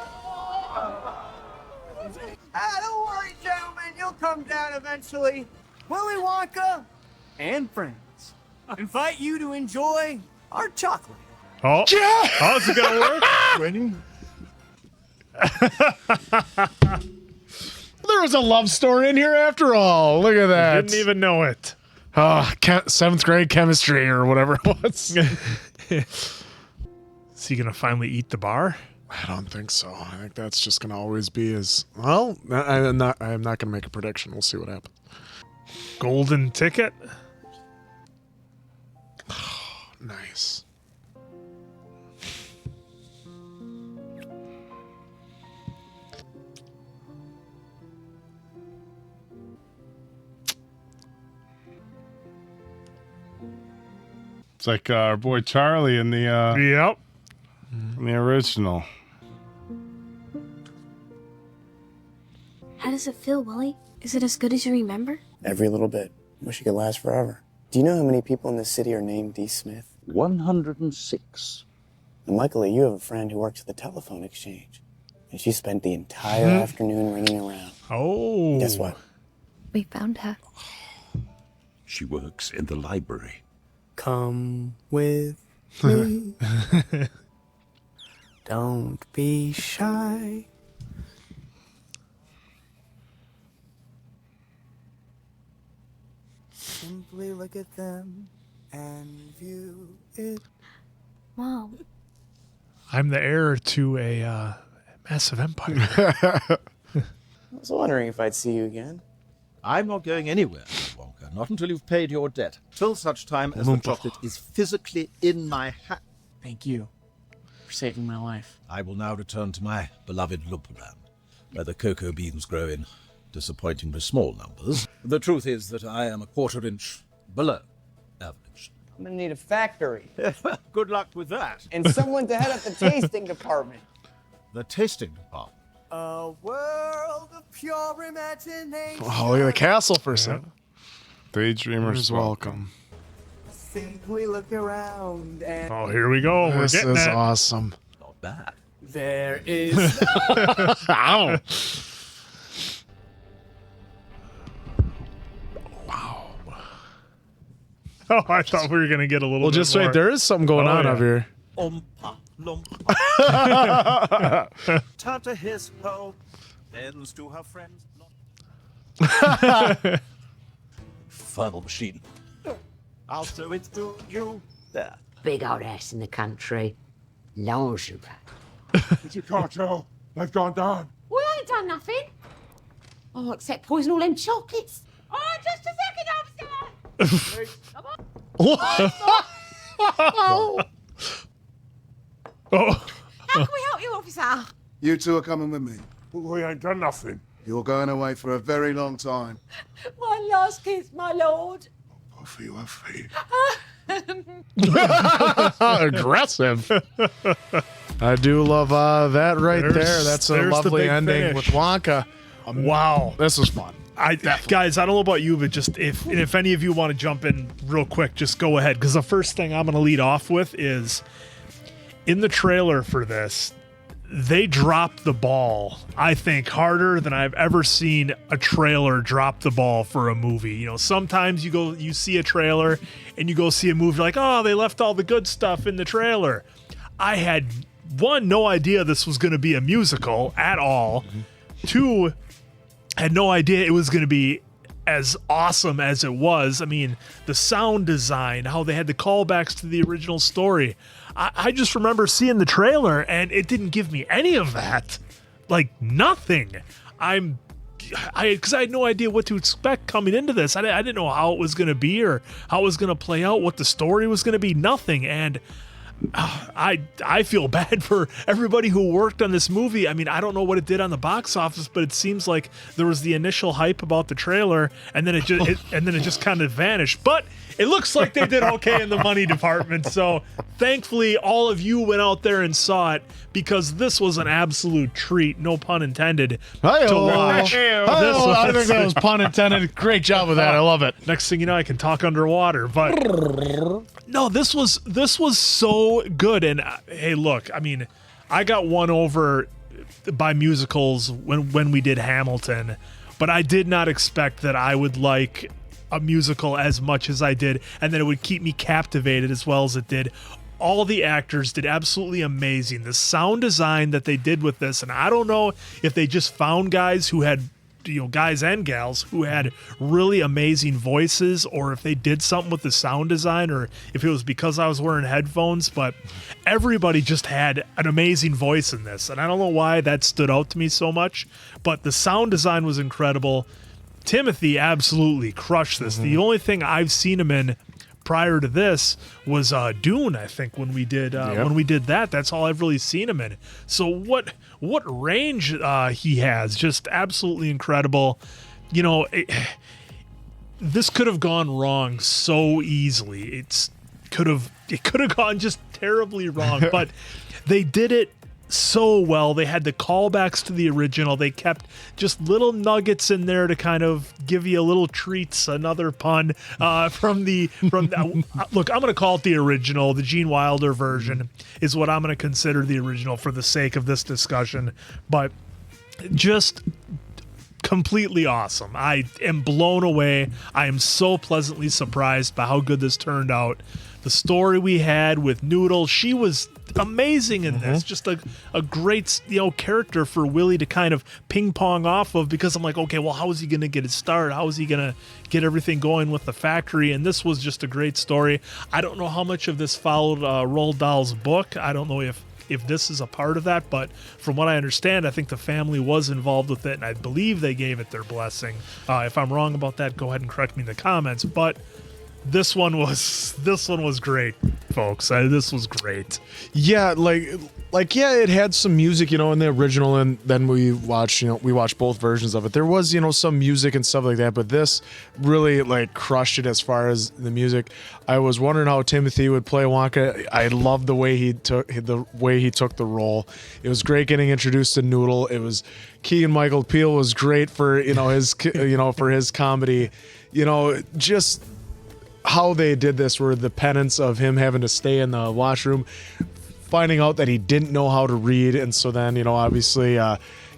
worry, gentlemen. You'll come down eventually. Willy Wonka and friends invite you to enjoy our chocolate. Oh, how's it gonna work? Winning. There was a love story in here after all. Look at that. Didn't even know it. Oh, 7th grade chemistry or whatever it was. Is he gonna finally eat the bar? I don't think so. I think that's just gonna always be his. Well, I'm not gonna make a prediction. We'll see what happens. Golden ticket. Nice. It's like our boy Charlie in the Yep. in the original. How does it feel, Willie? Is it as good as you remember? Every little bit. Wish it could last forever. Do you know how many people in this city are named D. Smith? 106. And luckily, you have a friend who works at the telephone exchange. And she spent the entire afternoon ringing around. Oh. Guess what? We found her. She works in the library. Come with me. Don't be shy. Simply look at them and view it. Mom. I'm the heir to a massive empire. I was wondering if I'd see you again. I'm not going anywhere, Wonka, not until you've paid your debt. Till such time as the chocolate is physically in my hat. Thank you for saving my life. I will now return to my beloved Lumberland, where the cocoa beans grow in disappointingly small numbers. The truth is that I am a quarter-inch below average. I'm gonna need a factory. Good luck with that. And someone to head up the tasting department. The tasting department. A world of pure imagination. Oh, look at the castle for a second. Daydreamers welcome. Simply look around and... Oh, here we go. We're This getting is it. awesome. Not bad. There is... Ow. Oh, I thought we were gonna get a little. Well, bit just more. wait. There is something going on up here. Umpa, lumpa. Turn to his home, bends to her friends. Funnel machine. I'll show it to you. There. Big old ass in the country. Lingerie. It's a cartel. They've gone down. We ain't done nothing. Oh, except poison all them chocolates. Oh, just a second, officer. Come on. Oh. How can we help you, officer? You two are coming with me. We ain't done nothing. You're going away for a very long time. My last kiss, my lord. Huffy. Aggressive. I do love that right there. That's a there's the lovely big ending finish. with Wonka. Wow, this was fun. Guys, I don't know about you, but just if any of you want to jump in real quick, just go ahead. Because the first thing I'm going to lead off with is in the trailer for this, they dropped the ball, I think, harder than I've ever seen a trailer drop the ball for a movie. You know, sometimes you see a trailer and you go see a movie like, oh, they left all the good stuff in the trailer. I had, one, no idea this was going to be a musical at all. Two, had no idea it was going to be as awesome as it was. I mean, the sound design, how they had the callbacks to the original story. I just remember seeing the trailer and it didn't give me any of that. Like nothing. Because I had no idea what to expect coming into this. I didn't know how it was going to be or how it was going to play out, what the story was going to be, nothing. And I feel bad for everybody who worked on this movie. I mean, I don't know what it did on the box office, but it seems like there was the initial hype about the trailer, and then it just kind of vanished. But it looks like they did okay in the money department. So thankfully, all of you went out there and saw it, because this was an absolute treat, no pun intended, to watch. I think that was pun intended. Great job with that. I love it. Next thing you know, I can talk underwater. But no, this was so good. And hey, look, I mean, I got won over by musicals when we did Hamilton, but I did not expect that I would like a musical as much as I did, and that it would keep me captivated as well as it did. All the actors did absolutely amazing. The sound design that they did with this, and I don't know if they just found guys who had, guys and gals who had really amazing voices, or if they did something with the sound design, or if it was because I was wearing headphones, but everybody just had an amazing voice in this. And I don't know why that stood out to me so much, but the sound design was incredible. Timothy absolutely crushed this. The only thing I've seen him in prior to this was Dune, I think, when we did that. That's all I've really seen him in. So what range he has, just absolutely incredible. This could have gone wrong so easily. It could have gone just terribly wrong, but they did it so well. They had the callbacks to the original. They kept just little nuggets in there to kind of give you a little treats, another pun from look, I'm going to call it the original. The Gene Wilder version is what I'm going to consider the original for the sake of this discussion, but just completely awesome. I am blown away. I am so pleasantly surprised by how good this turned out. The story we had with Noodle, she was amazing in this. Just a great character for Willy to kind of ping pong off of, because I'm like, okay, well, how is he going to get it started? How is he going to get everything going with the factory? And this was just a great story. I don't know how much of this followed Roald Dahl's book. I don't know if this is a part of that, but from what I understand, I think the family was involved with it, and I believe they gave it their blessing. If I'm wrong about that, go ahead and correct me in the comments. But this one was great, folks. This was great. Yeah, it had some music, in the original, and then we watched both versions of it. There was, some music and stuff like that, but this really crushed it as far as the music. I was wondering how Timothy would play Wonka. I loved the way he took the role. It was great getting introduced to Noodle. It was Keegan-Michael Key was great for his for his comedy. Just how they did this, were the penance of him having to stay in the washroom, finding out that he didn't know how to read, and so then obviously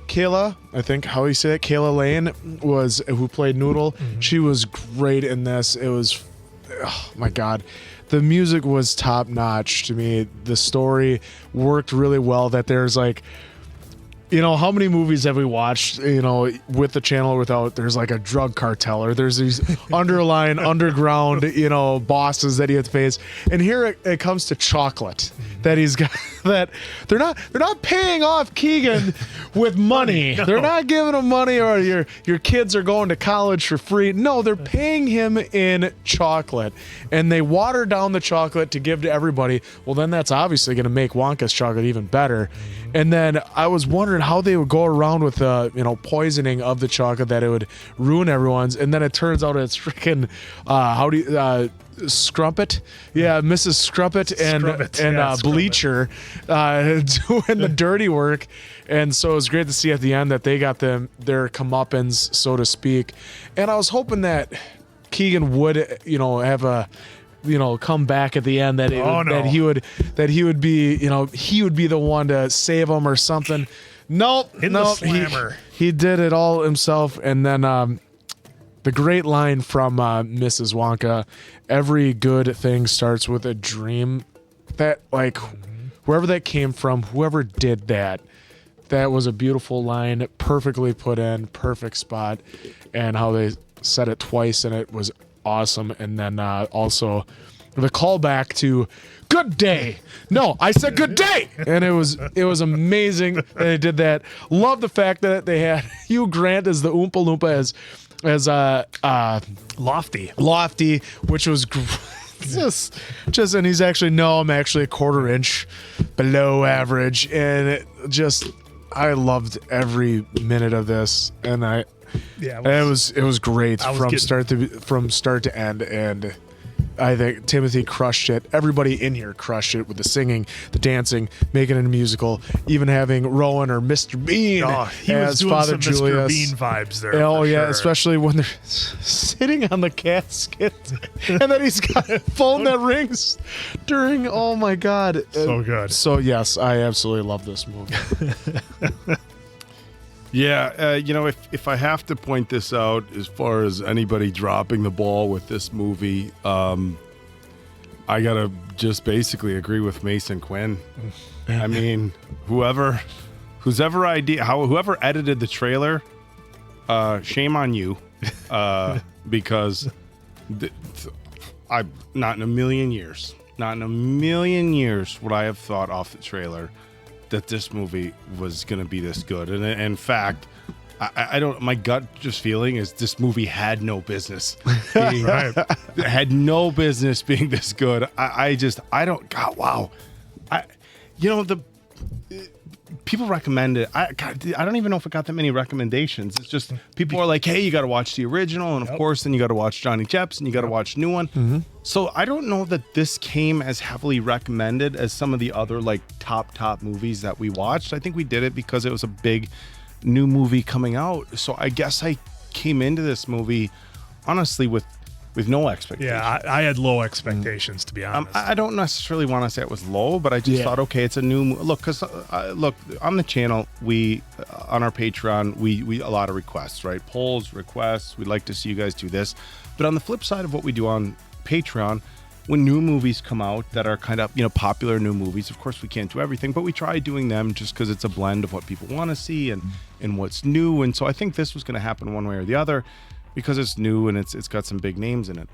Calah, I think how you say it, Calah Lane who played Noodle. She was great in this. It was, oh my god, the music was top notch to me. The story worked really well. That there's how many movies have we watched, with the channel or without? There's a drug cartel, or there's these underground, bosses that he has to face. And here it comes to chocolate that he's got, that they're not paying off Keegan with money. No. They're not giving him money, or your kids are going to college for free. No, they're paying him in chocolate, and they water down the chocolate to give to everybody. Well, then that's obviously going to make Wonka's chocolate even better. And then I was wondering how they would go around with poisoning of the chocolate, that it would ruin everyone's. And then it turns out it's freaking Scrumpet, Mrs. Scrumpet and Bleacher doing the dirty work. And so it was great to see at the end that they got their comeuppance, so to speak. And I was hoping that Keegan would have a come back at the end, that he would be the one to save him or something. Nope, the slammer. He did it all himself. And then the great line from Mrs. Wonka: every good thing starts with a dream. That whoever that came from, whoever did that, that was a beautiful line, perfectly put in, perfect spot, and how they said it twice and it was awesome. And then also the callback to "Good day." No, I said "Good day," and it was amazing that they did that. Love the fact that they had Hugh Grant as the Oompa Loompa as Lofty, which was just and he's actually I'm actually a quarter inch below average, and I loved every minute of this, and it was great from start to end, and I think Timothée crushed it. Everybody in here crushed it with the singing, the dancing, making it a musical, even having Rowan or Mr. Bean as Father Julius. Mr. Bean vibes there. Oh yeah, sure. Especially when they're sitting on the casket, and then he's got a phone that rings during. Oh my God, so good. So yes, I absolutely love this movie. Yeah, if I have to point this out, as far as anybody dropping the ball with this movie, I gotta just basically agree with Mason Quinn. I mean, whoever edited the trailer, shame on you, because not in a million years would I have thought off the trailer that this movie was going to be this good. And in fact, I don't, my gut just feeling is this movie had no business being, had no business being this good. People recommend it. I don't even know if it got that many recommendations. It's just people are like, hey, you got to watch the original, and of course, then you got to watch Johnny Depp's, and you got to watch new one. Mm-hmm. So I don't know that this came as heavily recommended as some of the other like top movies that we watched. I think we did it because it was a big new movie coming out. So I guess I came into this movie honestly with no expectations. Yeah, I had low expectations, to be honest. I don't necessarily want to say it was low, but I just thought, okay, it's a new look. Because look, on the channel, we on our Patreon, we a lot of requests, right? Polls, requests. We'd like to see you guys do this. But on the flip side of what we do on Patreon, when new movies come out that are kind of popular new movies, of course we can't do everything, but we try doing them just because it's a blend of what people want to see and what's new. And so I think this was going to happen one way or the other, because it's new and it's got some big names in it.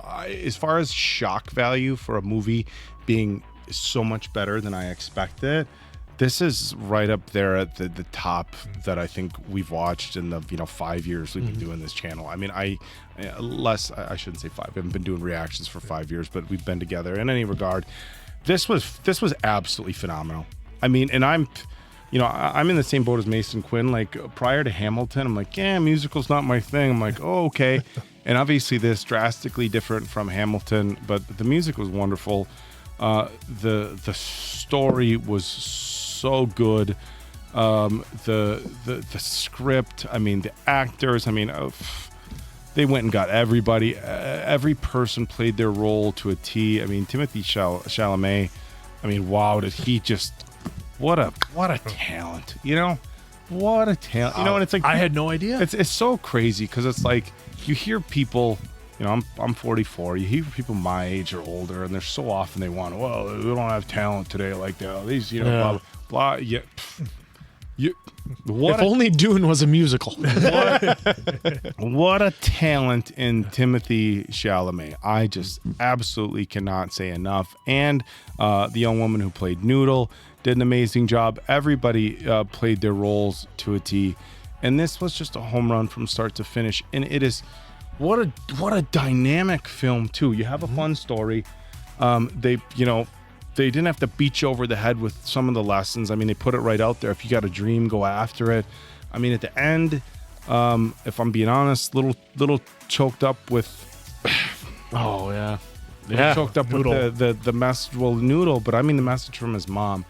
As far as shock value for a movie being so much better than I expected, this is right up there at the top that I think we've watched in the 5 years we've been doing this channel. I mean, I shouldn't say 5. I haven't been doing reactions for 5 years, but we've been together. In any regard, this was absolutely phenomenal. I mean, and I'm in the same boat as Mason Quinn. Like prior to Hamilton, I'm like, yeah, musical's not my thing. I'm like, oh, okay. And obviously this drastically different from Hamilton, but the music was wonderful. The story was so good. The script, I mean, the actors, I mean, they went and got everybody. Every person played their role to a T. I mean, Timothée Chalamet, I mean, wow, did he just... What a talent, what a talent, and it's like, I had no idea. It's so crazy because it's like you hear people, I'm 44, you hear people my age or older, and they're so often they want, well, we don't have talent today like that. These, blah, blah, blah. Yeah. If only Dune was a musical. What a talent in Timothée Chalamet. I just absolutely cannot say enough. And the young woman who played Noodle did an amazing job. Everybody played their roles to a T. And this was just a home run from start to finish. And it is what a dynamic film too. You have a fun story. They didn't have to beat you over the head with some of the lessons. I mean, they put it right out there. If you got a dream, go after it. I mean, at the end, if I'm being honest, little choked up with. Oh yeah, choked up Noodle. With the message. Well, Noodle, but I mean the message from his mom.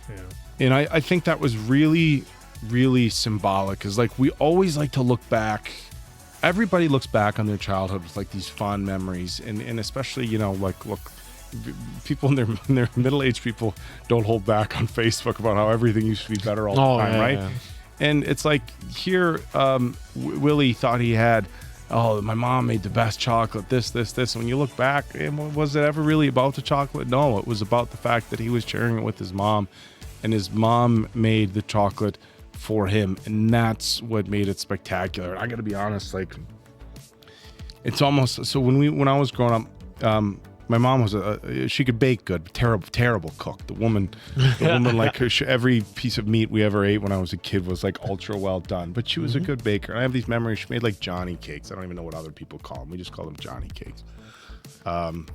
Yeah. And I think that was really, really symbolic. Because like we always like to look back. Everybody looks back on their childhood with like these fond memories, and especially like look. People in their middle-aged people don't hold back on Facebook about how everything used to be better all the time, right? Yeah. And it's like here, Willie thought he had, my mom made the best chocolate, this. And when you look back, was it ever really about the chocolate? No, it was about the fact that he was sharing it with his mom. and his mom made the chocolate for him, and that's what made it spectacular. I gotta be honest, like, it's almost so when I was growing up, my mom was she could bake good, but terrible cook. The woman like every piece of meat we ever ate when I was a kid was like ultra well done, but she was a good baker. And I have these memories. She made like Johnny cakes. I don't even know what other people call them. We just call them Johnny cakes. And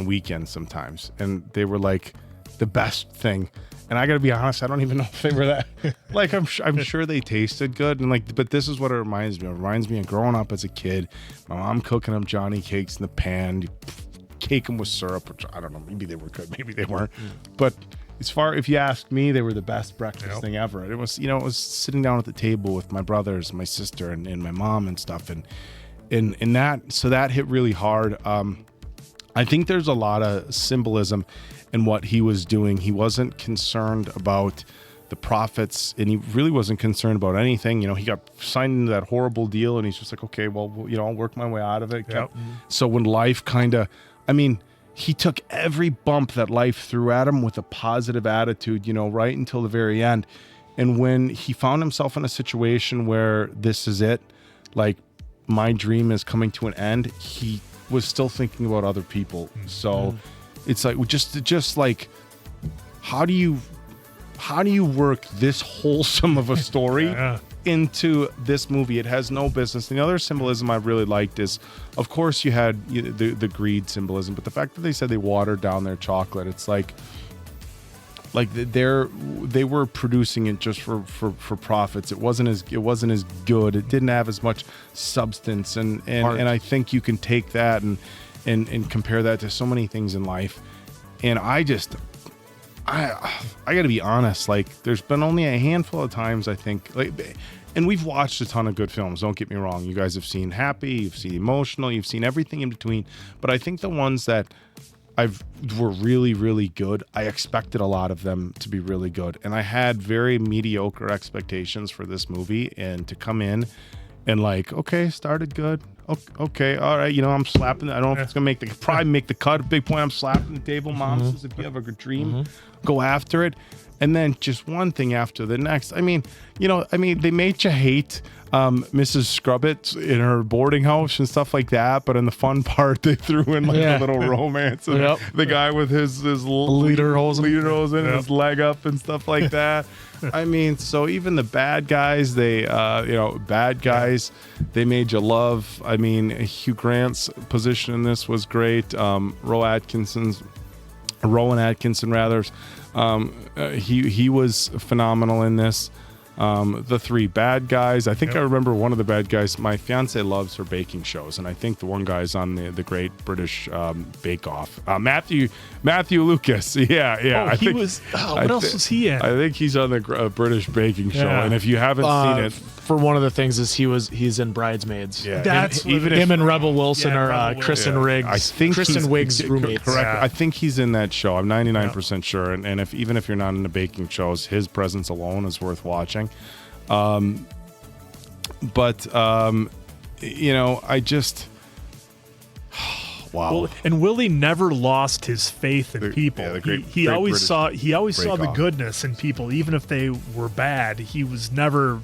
weekends sometimes, and they were like the best thing. And I gotta be honest, I don't even know if they were that. Like, I'm sure they tasted good, and like, but this is what it reminds me of. It reminds me of growing up as a kid. My mom cooking them Johnny cakes in the pan. You cake them with syrup, which I don't know. Maybe they were good, maybe they weren't. But if you ask me, they were the best breakfast thing ever. It was, it was sitting down at the table with my brothers, my sister, and my mom and stuff, and that hit really hard. I think there's a lot of symbolism in what he was doing. He wasn't concerned about the profits, and he really wasn't concerned about anything. He got signed into that horrible deal, and he's just like, okay, well, I'll work my way out of it. Yep. So when life he took every bump that life threw at him with a positive attitude, right until the very end. And when he found himself in a situation where this is it, like, my dream is coming to an end, he was still thinking about other people. So it's like, just like, how do you work this wholesome of a story into this movie? It has no business. And the other symbolism I really liked is, of course, you had the greed symbolism, but the fact that they said they watered down their chocolate, it's like they were producing it just for profits. It wasn't as good. It didn't have as much substance, and I think you can take that and compare that to so many things in life. And I gotta be honest, like, there's been only a handful of times, I think, like, and we've watched a ton of good films, don't get me wrong. You guys have seen happy, you've seen emotional, you've seen everything in between, but I think the ones that were really, really good, I expected a lot of them to be really good, and I had very mediocre expectations for this movie, and to come in and like, okay, started good, okay, all right, I'm slapping, I don't know if it's gonna probably make the cut. Big point, I'm slapping the table. Mom says, if you have a good dream, go after it. And then just one thing after the next. They made you hate Mrs. Scrubbit in her boarding house and stuff like that, but in the fun part, they threw in like a little romance, and the guy with his leader hose in his leg up and stuff like that. So even the bad guys, they made you love. Hugh Grant's position in this was great. Rowan Atkinson, rather. He was phenomenal in this. The three bad guys, I think I remember one of the bad guys. My fiance loves her baking shows, and I think the one guy's on the Great British Bake Off. Matthew Lucas. What else was he in? I think he's on the British Baking Show, and if you haven't seen it, for one of the things is he's in Bridesmaids. Yeah, that's him and Rebel Wilson are Kristen Riggs. I think Kristen Wiig's roommates. Correct. Yeah. I think he's in that show. I'm 99% sure. And even if you're not into baking shows, his presence alone is worth watching. I just. Wow. Well, and Willie never lost his faith in people. He always saw the goodness in people, even if they were bad. He was never,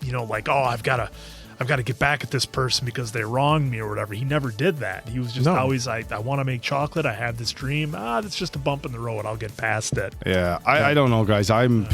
like, oh, I've got to get back at this person because they wronged me or whatever. He never did that. He was just always like, I want to make chocolate. I have this dream. That's just a bump in the road. I'll get past it. Yeah, I don't know, guys. I'm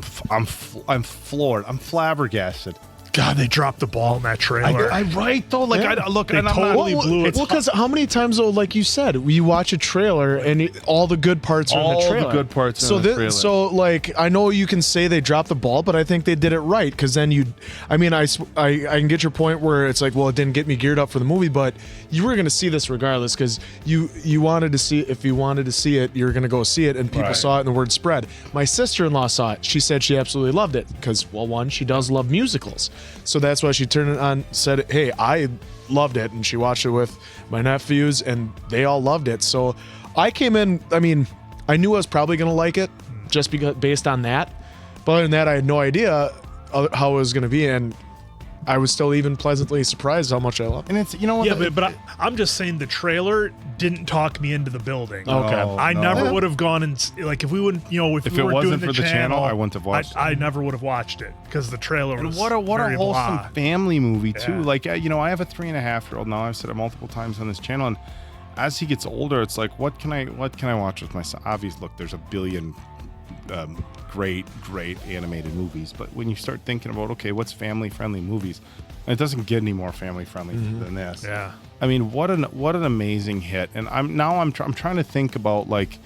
floored. I'm flabbergasted. God, they dropped the ball in that trailer. Right though, like they totally blew it. Well, because how many times though, like you said, you watch a trailer and all the good parts are in the trailer. All the good parts are in the trailer. So like, I know you can say they dropped the ball, but I think they did it right, because then I can get your point where it's like, well, it didn't get me geared up for the movie, but you were going to see this regardless, because you wanted to see, if you wanted to see it, you're going to go see it, and people saw it and the word spread. My sister-in-law saw it. She said she absolutely loved it because, well, one, she does love musicals. So that's why she turned it on, said, hey, I loved it. And she watched it with my nephews and they all loved it. So I came in, I knew I was probably going to like it just because based on that. But other than that, I had no idea how it was going to be. And I was still even pleasantly surprised how much I loved it. And it's, you know what? Yeah, but I'm just saying the trailer didn't talk me into the building. Okay. I never would have gone and, like, if we wouldn't, you know, if If we it weren't wasn't doing for the channel, I wouldn't have watched it. I never would have watched it because the trailer And was what a very wholesome blah. family movie too. Yeah. Like, you know, I have a 3.5-year-old now. I've said it multiple times on this channel, and as he gets older, it's like, what can I watch with my son? Obviously, look, there's a billion great animated movies, but when you start thinking about, okay, what's family friendly movies, and it doesn't get any more family friendly than this. Yeah. I mean, what an amazing hit. And I'm trying to think about, like,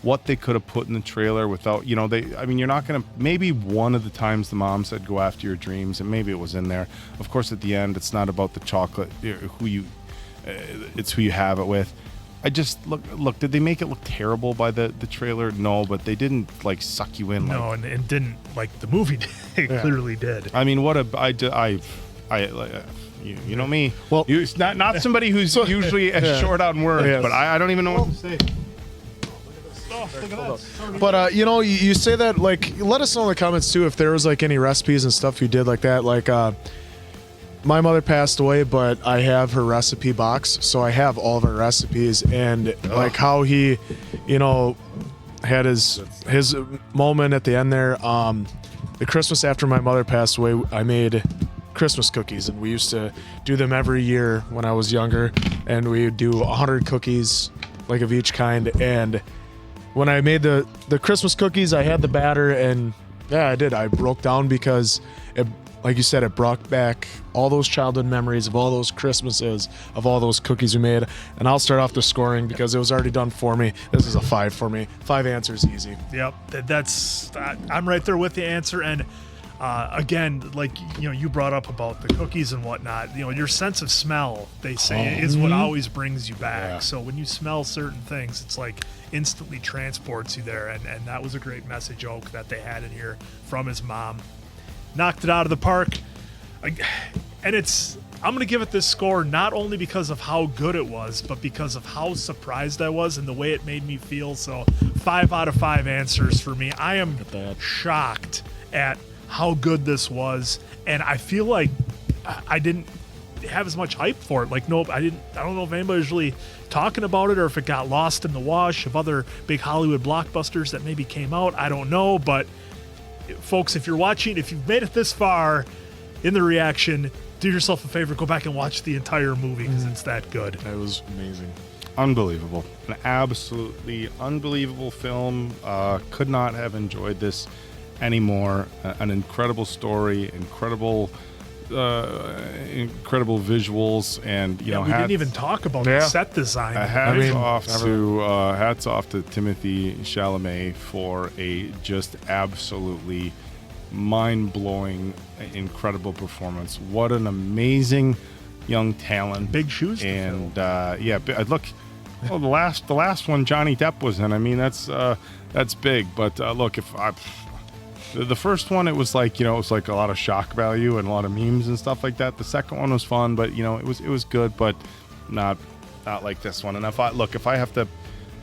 what they could have put in the trailer without, you know, you're not going to, maybe one of the times the mom said, go after your dreams, and maybe it was in there. Of course, at the end, it's not about the chocolate, it's who you have it with. I just, look, did they make it look terrible by the trailer? No, but they didn't, like, suck you in. No, like, and didn't, like, the movie did. It clearly did. I mean, you know me. Well, it's not somebody who's usually short on words, but I don't even know what to say. But you know, you say that, like, let us know in the comments too if there was, like, any recipes and stuff you did like that. Like, my mother passed away, but I have her recipe box, so I have all of her recipes, and like how he, you know, had his moment at the end there. The Christmas after my mother passed away, I made Christmas cookies, and we used to do them every year when I was younger, and we would do 100 cookies, like, of each kind. And when I made the Christmas cookies, I had the batter, and yeah, I did. I broke down because it, like you said, it brought back all those childhood memories of all those Christmases, of all those cookies we made. And I'll start off the scoring because it was already done for me. This is a 5 for me. 5 answers easy. Yep, I'm right there with the answer. And again, like, you know, you brought up about the cookies and whatnot. You know, your sense of smell, they say, is what always brings you back. Yeah. So when you smell certain things, it's like instantly transports you there. And that was a great message, Oak, that they had in here from his mom. Knocked it out of the park. And I'm going to give it this score not only because of how good it was, but because of how surprised I was and the way it made me feel. So 5 out of 5 answers for me. I am shocked at how good this was, and I feel like I didn't have as much hype for it. Like, nope, I don't know if anybody was really talking about it or if it got lost in the wash of other big Hollywood blockbusters that maybe came out. I don't know, but folks, if you're watching, if you've made it this far in the reaction, do yourself a favor, go back and watch the entire movie because it's that good. That was amazing. Unbelievable. An absolutely unbelievable film. Could not have enjoyed this anymore. An incredible story, incredible visuals, and we didn't even talk about the set design. Hats off to Timothée Chalamet for a just absolutely mind-blowing, incredible performance. What an amazing young talent. Big shoes to and look. Well, the last one Johnny Depp was in. I mean, that's big. But look, the first one, it was like, you know, it was like a lot of shock value and a lot of memes and stuff like that. The second one was fun, but, you know, it was good, but not like this one. And if I have to,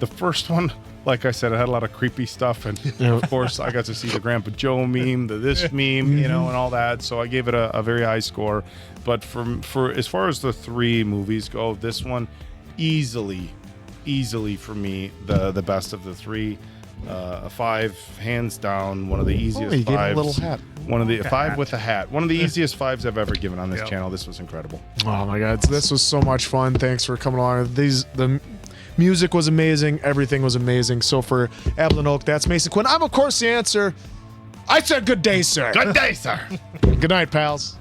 the first one, like I said, it had a lot of creepy stuff, and of course I got to see the Grandpa Joe meme, this meme, you know, and all that. So I gave it a very high score. But for as far as the 3 movies go, this one easily for me the best of the 3. A 5, hands down, one of the easiest 5s. You gave him a little hat. One of the 5 with a hat. One of the easiest 5s I've ever given on this channel. This was incredible. Oh my God, this was so much fun. Thanks for coming along. The music was amazing. Everything was amazing. So for Apple and Oak, that's Mason Quinn. I'm, of course, the answer. I said good day, sir. Good day, sir. Good night, pals.